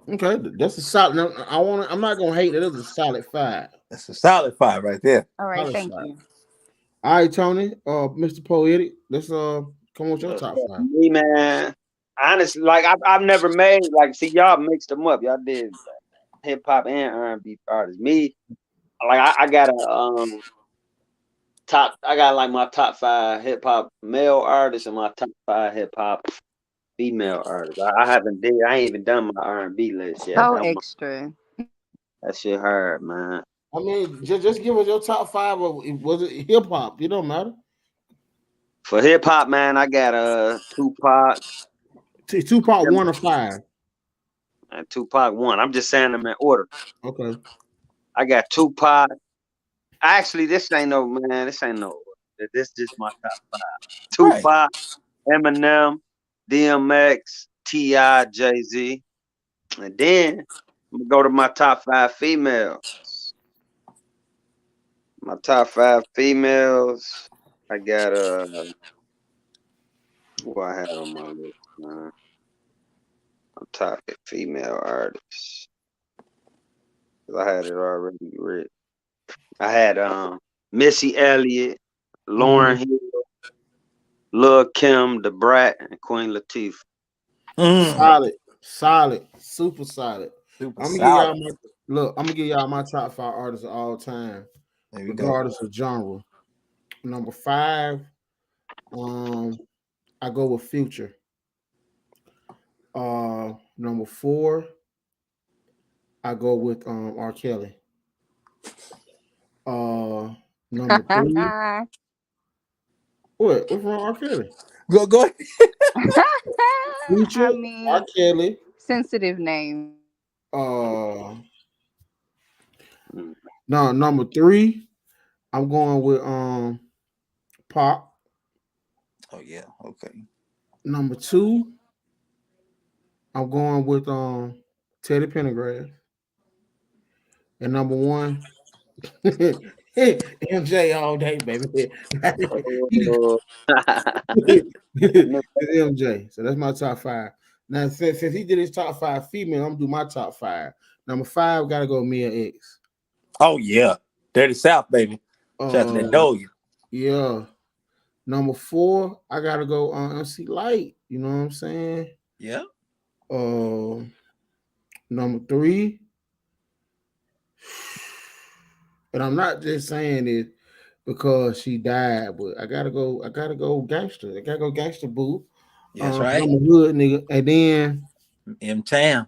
Okay, that's a solid. I'm not gonna hate that. It's a solid 5. That's a solid 5 right there. All right, thank you. All right, Tony, Mr. Poetic, let's come on with your top 5. Me, man. Honestly, like I've never made see y'all mixed them up. Y'all did hip hop and R&B artists. Me, like I got a I got like my top 5 hip hop male artists and my top 5 hip hop female artists. I ain't even done my R&B list yet. So extra. That shit hard, man. I mean, just give us your top 5. Was it hip hop? It don't matter. For hip hop, man, I got Tupac. Tupac 1 or 5. And Tupac 1. I'm just saying them in order. Okay. I got Tupac. Actually, this ain't no. This just my top 5. Tupac, right. Eminem, DMX, T.I., Jay-Z. And then I'm gonna go to my top 5 females. My top 5 females. I got who I had on my list, man. My top female artists. I had it already written. I had Missy Elliott, Lauryn Hill, Lil' Kim, Da Brat, and Queen Latifah. Solid, super solid. I'm gonna give y'all my top 5 artists of all time, regardless of genre. Number 5, I go with Future. Number 4, I go with R. Kelly. Number 3. What's wrong with R. Kelly? Go ahead. Future, R. Kelly. Sensitive name. No, number 3, I'm going with Pop. Oh yeah, okay. Number 2, I'm going with Teddy Pendergrass. And number 1, MJ all day, baby. It's MJ. So that's my top 5. Now, since he did his top 5 female, I'm gonna do my top 5. Number 5 gotta go Mia X. Oh yeah, Dirty South, baby. Shout out to that W. Yeah. Number 4, I gotta go on MC Light. You know what I'm saying? Yeah. Number 3, and I'm not just saying it because she died, but I gotta go gangster. I gotta go gangster boo. That's I'm right. a hood nigga. And then M-Town.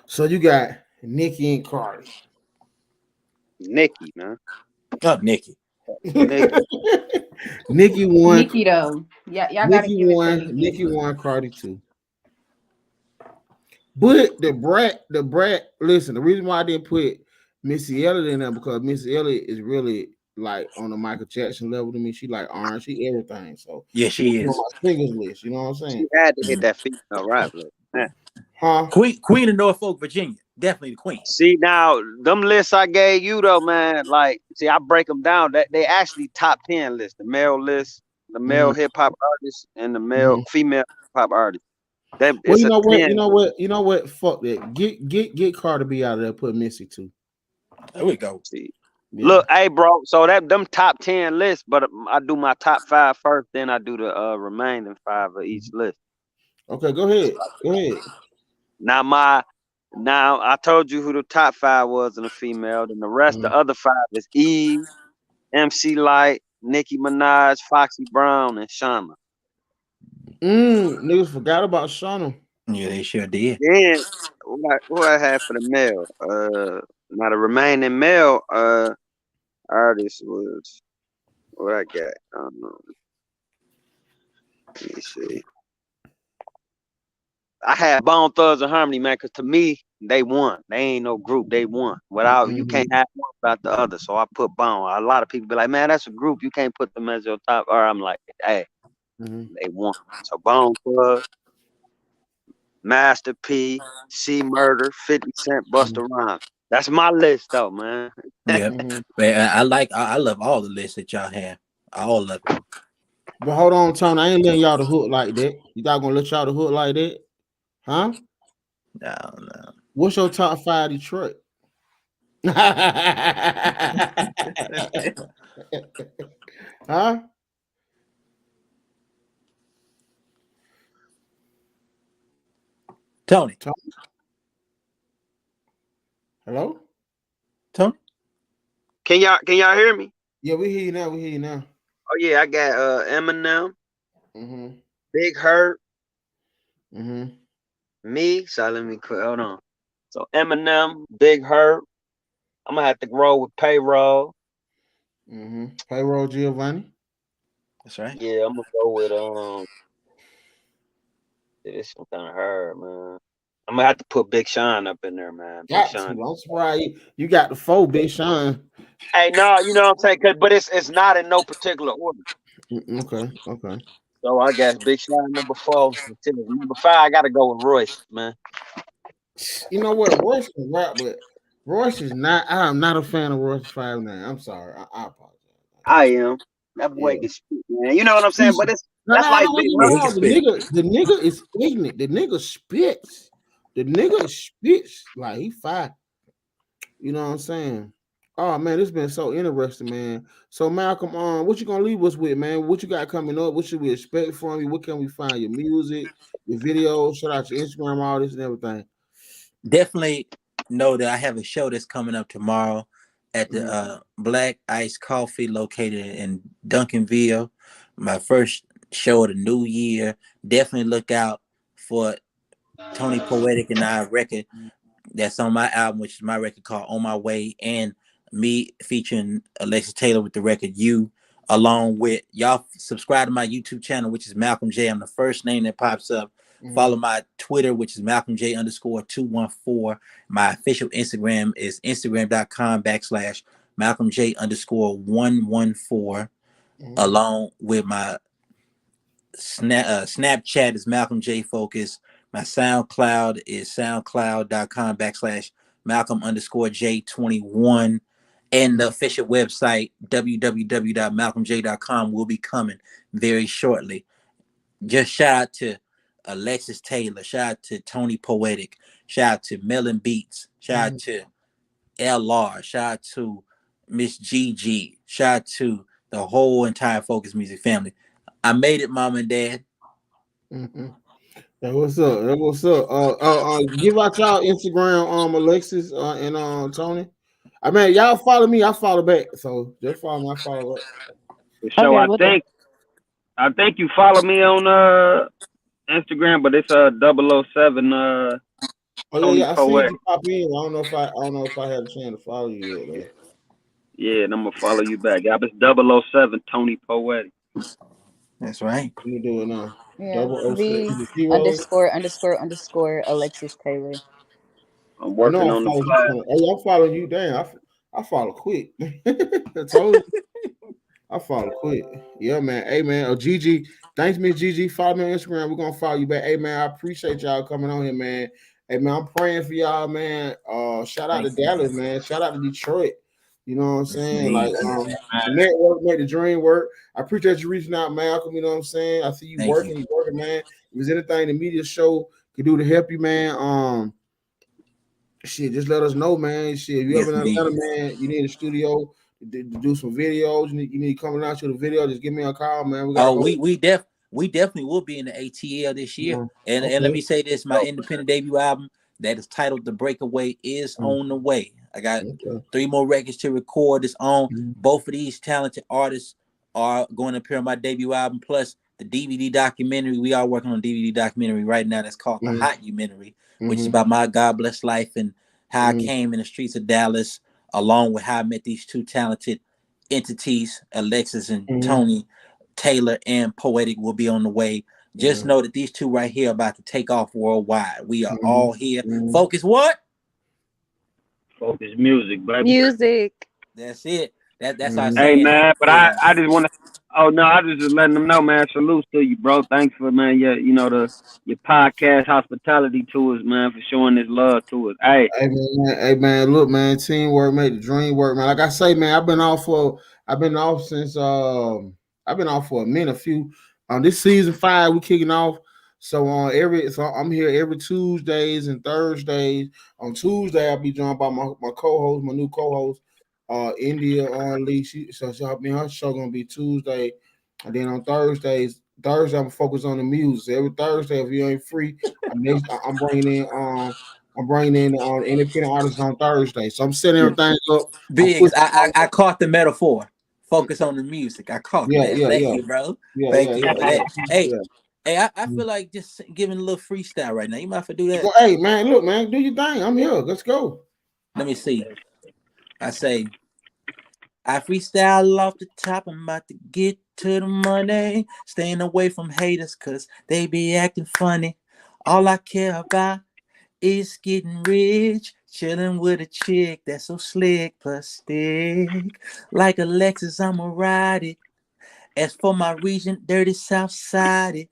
So you got Nicki and Cardi. Nicki, man. Oh, Nicki. Nicki won. Nicki though. Yeah, y'all gotta give it to Nicki. Nicki won, Cardi 2. But the brat, listen, the reason why I didn't put Missy Elliott in there because Missy Elliott is really like on the Michael Jackson level to me. She like orange, she everything. So yeah, she is on my singles list. You know what I'm saying? She had to hit that female rap list. Huh? Queen of Norfolk, Virginia. Definitely the queen. See, now them lists I gave you though, man. Like, see, I break them down. That they actually top 10 list. The male list, the male hip hop artist, and the male female hip hop artist. That Well, it's you know what? 10. You know what? Fuck that. Get Cardi B out of there. Put Missy too. There we go. See. Yeah. Look, hey, bro. So that them top 10 lists, but I do my top 5 first, then I do the remaining 5 of each list. Okay, go ahead. Now I told you who the top 5 was in the female. Then the rest, the other 5 is Eve, MC Light, Nicki Minaj, Foxy Brown, and Shauna. Niggas forgot about Shauna. Yeah, they sure did. Then what I had for the male? Now the remaining male artist was what I got. Let me see. I had Bone Thugs and Harmony, man, because to me, they won. They ain't no group. They won. Without you can't have one without the other. So I put Bone. A lot of people be like, man, that's a group. You can't put them as your top. Or I'm like, hey, they won. So Bone Thugs, Master P, C Murder, 50 Cent, Busta Rhymes. That's my list, though, man. Yeah, man, I love all the lists that y'all have. All of it. But hold on, Tony. I ain't letting y'all to hook like that. You not gonna let y'all to hook like that? Huh? No. What's your top 5 Detroit? Huh? Tony. Hello? Tony? Can y'all hear me? Yeah, we hear you now. Oh yeah, I got Eminem, Big Hurt, me. So let me hold on. So Eminem, Big Hurt. I'm gonna have to roll with Payroll. Payroll Giovanni. That's right. Yeah, I'm gonna go with this one kind of hard, man. I'm gonna have to put Big Sean up in there, man. Big Sean. I'm surprised you got the 4, Big Sean. Hey, no, you know what I'm saying? But it's not in no particular order. Okay. So I guess Big Sean number 4. Number 5, I gotta go with Royce, man. You know what? Royce can rap, but Royce is not. I'm not a fan of Royce 5'9". I'm sorry. I apologize. I am. That boy can speak, man. You know what I'm saying? But that's like Big the nigga is ignorant. The nigga spits. Like he fire. You know what I'm saying? Oh man, it's been so interesting, man. So Malcolm, what you gonna leave us with, man? What you got coming up? What should we expect from you? What can we find? Your music, your videos, shout out your Instagram, all this and everything. Definitely know that I have a show that's coming up tomorrow at the Black Ice Coffee located in Duncanville. My first show of the new year. Definitely look out for Tony Poetic and I record that's on my album, which is my record called On My Way, and me featuring Alexis Taylor with the record You, along with y'all subscribe to my YouTube channel, which is Malcolm J. I'm the first name that pops up. Follow my Twitter, which is MalcolmJ_214. My official Instagram is Instagram.com/MalcolmJ_114. Along with my Snapchat is Malcolm J Focus. My SoundCloud is SoundCloud.com/Malcolm_J21. And the official website, www.malcolmj.com, will be coming very shortly. Just shout out to Alexis Taylor, shout out to Tony Poetic, shout out to Melon Beats, shout out to LR, shout out to Miss Gigi, shout out to the whole entire Focus Music family. I made it, Mom and Dad. That what's up? That what's up? Give out y'all Instagram, Alexis, and Tony. I mean, y'all follow me, I follow back. So just follow me, I follow back. For sure. Okay, I think you follow me on Instagram, but it's 007 Oh Tony yeah, I see Poet. you pop in. I don't know if I had a chance to follow you yet though. Yeah, and I'm gonna follow you back. Yeah, it's 007 Tony Poet. That's right. Let me do it now. Yeah, 007 the ___ Alexis Taylor. I'm I know working I'm on the following class. you. Hey, I'm following you. Damn, I follow quick. I told you. I follow quick. Yeah, man. Hey, man. Oh, Gigi. Thanks, Miss Gigi. Follow me on Instagram. We're gonna follow you back. Hey, man. I appreciate y'all coming on here, man. Hey, man. I'm praying for y'all, man. Shout out to Thank you, Dallas, man. man. Shout out to Detroit. You know what I'm Yes, saying? Like, indeed. the network make the dream work. I appreciate you reaching out, Malcolm. You know what I'm saying? I see you Thank you. working, man. If there's anything the media show can do to help you, man, shit, just let us know, man. Shit, if you Yes, ever in indeed. Atlanta, man, you need a studio to do some videos. You need to come out to the video. Just give me a call, man. We got a Oh, whole. we definitely will be in the ATL this year. And let Okay. me say this: my independent debut album that is titled "The Breakaway" is on the way. I got 3 more records to record. It's on. Both of these talented artists are going to appear on my debut album. Plus the DVD documentary. We are working on a DVD documentary right now that's called The Hot Umentary, which is about my God blessed life and how I came in the streets of Dallas, along with how I met these 2 talented entities, Alexis and Tony Taylor and Poetic, will be on the way. Just know that these 2 right here are about to take off worldwide. We are all here. Focus what? Focus music, baby. Music. That's it. That's our Hey, saying. man, but I just want to. Oh no, I just letting them know, man. Salute to you, bro. Thanks for your your podcast hospitality to us, man, for showing this love to us. Hey, Hey man, look, man, teamwork make the dream work, man. Like I say, man, I've been off since I've been off for a minute. This season 5 we kicking off. So I'm here every Tuesdays and Thursdays. On Tuesday I'll be joined by my co-host, my new co-host, India on Lee. Her show gonna be Tuesday, and then on Thursday I'm focused on the music. So every Thursday, if you ain't free, I'm bringing in independent artists on Thursday. So I'm setting everything up. Biggz, I caught the metaphor. Focus on the music. I caught that. Thank you, bro. Thank you for that. Hey, I feel like just giving a little freestyle right now. You might have to do that. Hey, man, look, man, do your thing. I'm here. Let's go. Let me see. I say, I freestyle off the top. I'm about to get to the money. Staying away from haters because they be acting funny. All I care about is getting rich. Chilling with a chick that's so slick plus thick. Like Alexis, I'ma ride it. As for my region, dirty south side,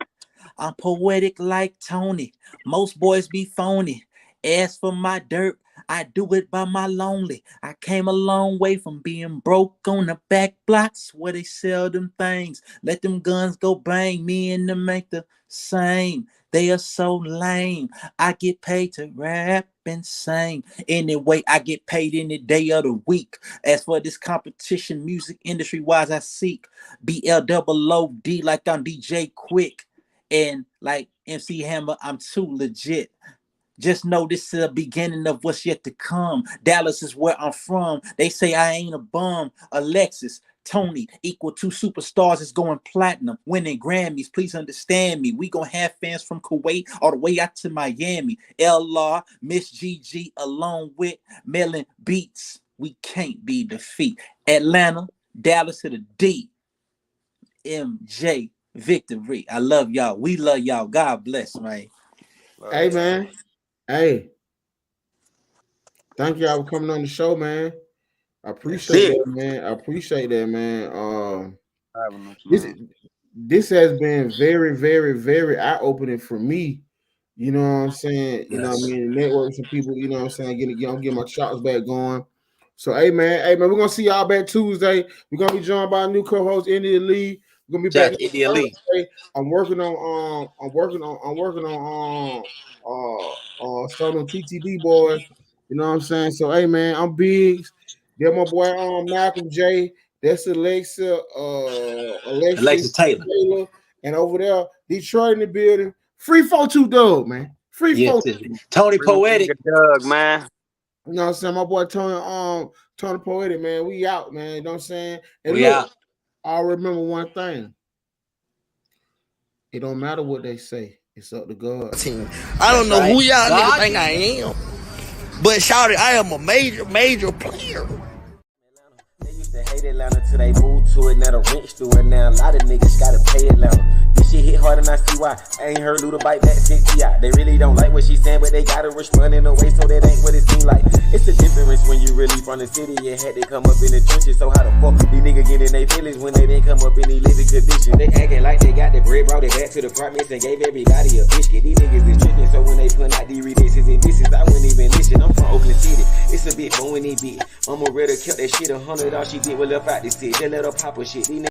I'm poetic like Tony. Most boys be phony. As for my dirt, I do it by my lonely. I came a long way from being broke on the back blocks where they sell them things. Let them guns go bang. Me and them make the same. They are so lame. I get paid to rap and sing. Anyway, I get paid any day of the week. As for this competition, music industry wise, I seek BLOOD like I'm DJ Quick. And like MC Hammer, I'm too legit. Just know this is the beginning of what's yet to come. Dallas is where I'm from. They say I ain't a bum. Alexis, Tony, equal to superstars is going platinum, winning Grammys. Please understand me. We gonna have fans from Kuwait all the way out to Miami. LR, Miss GG, along with Melon Beats. We can't be defeat. Atlanta, Dallas to the D. MJ victory. I love y'all. We love y'all. God bless, man. Hey, man. Hey. Thank y'all for coming on the show, man. I appreciate that, man. I appreciate that, man. This has been very, very, very eye-opening for me. You know what I'm saying? You know what I mean? Network some people, you know what I'm saying? Get my chops back going. So, hey man, we're gonna see y'all back Tuesday. We're gonna be joined by a new co-host, India Lee. We're gonna be back India Lee. I'm working on some TTD boys. You know what I'm saying? So, hey man, I'm Biggz. Get my boy Malcolm J. That's Alexa Taylor. And over there, Detroit in the building. Free 4-2 Dub, man. Free 4-2. Tony Poetic. Doug, man. You know what I'm saying? My boy Tony Poetic, man. We out, man. You know what I'm saying? And we out. I remember one thing. It don't matter what they say. It's up to God. I don't know who y'all niggas think I am. But shawty, I am a major player. They used to hate Atlanta till they moved to it. Now the rent's through it. Now a lot of niggas gotta pay Atlanta. This shit hit hard and I see why. I ain't heard Luda bite back since T.I. They really don't like what she saying, but they gotta respond in a way so that ain't what it seem like. It's the difference when you really from the city and had to come up in the trenches. So how the fuck these niggas get in their feelings when they didn't come up in these living conditions? They acting like they got the bread, brought it back to the apartments and gave everybody a biscuit. These niggas is tripping, so when they put out these releases and disses, I wouldn't even listen. I'm from Oakland City. It's a bit, but when they beat, I'ma rather kept that shit 100. All she did was left out this shit. Just let her pop her shit. These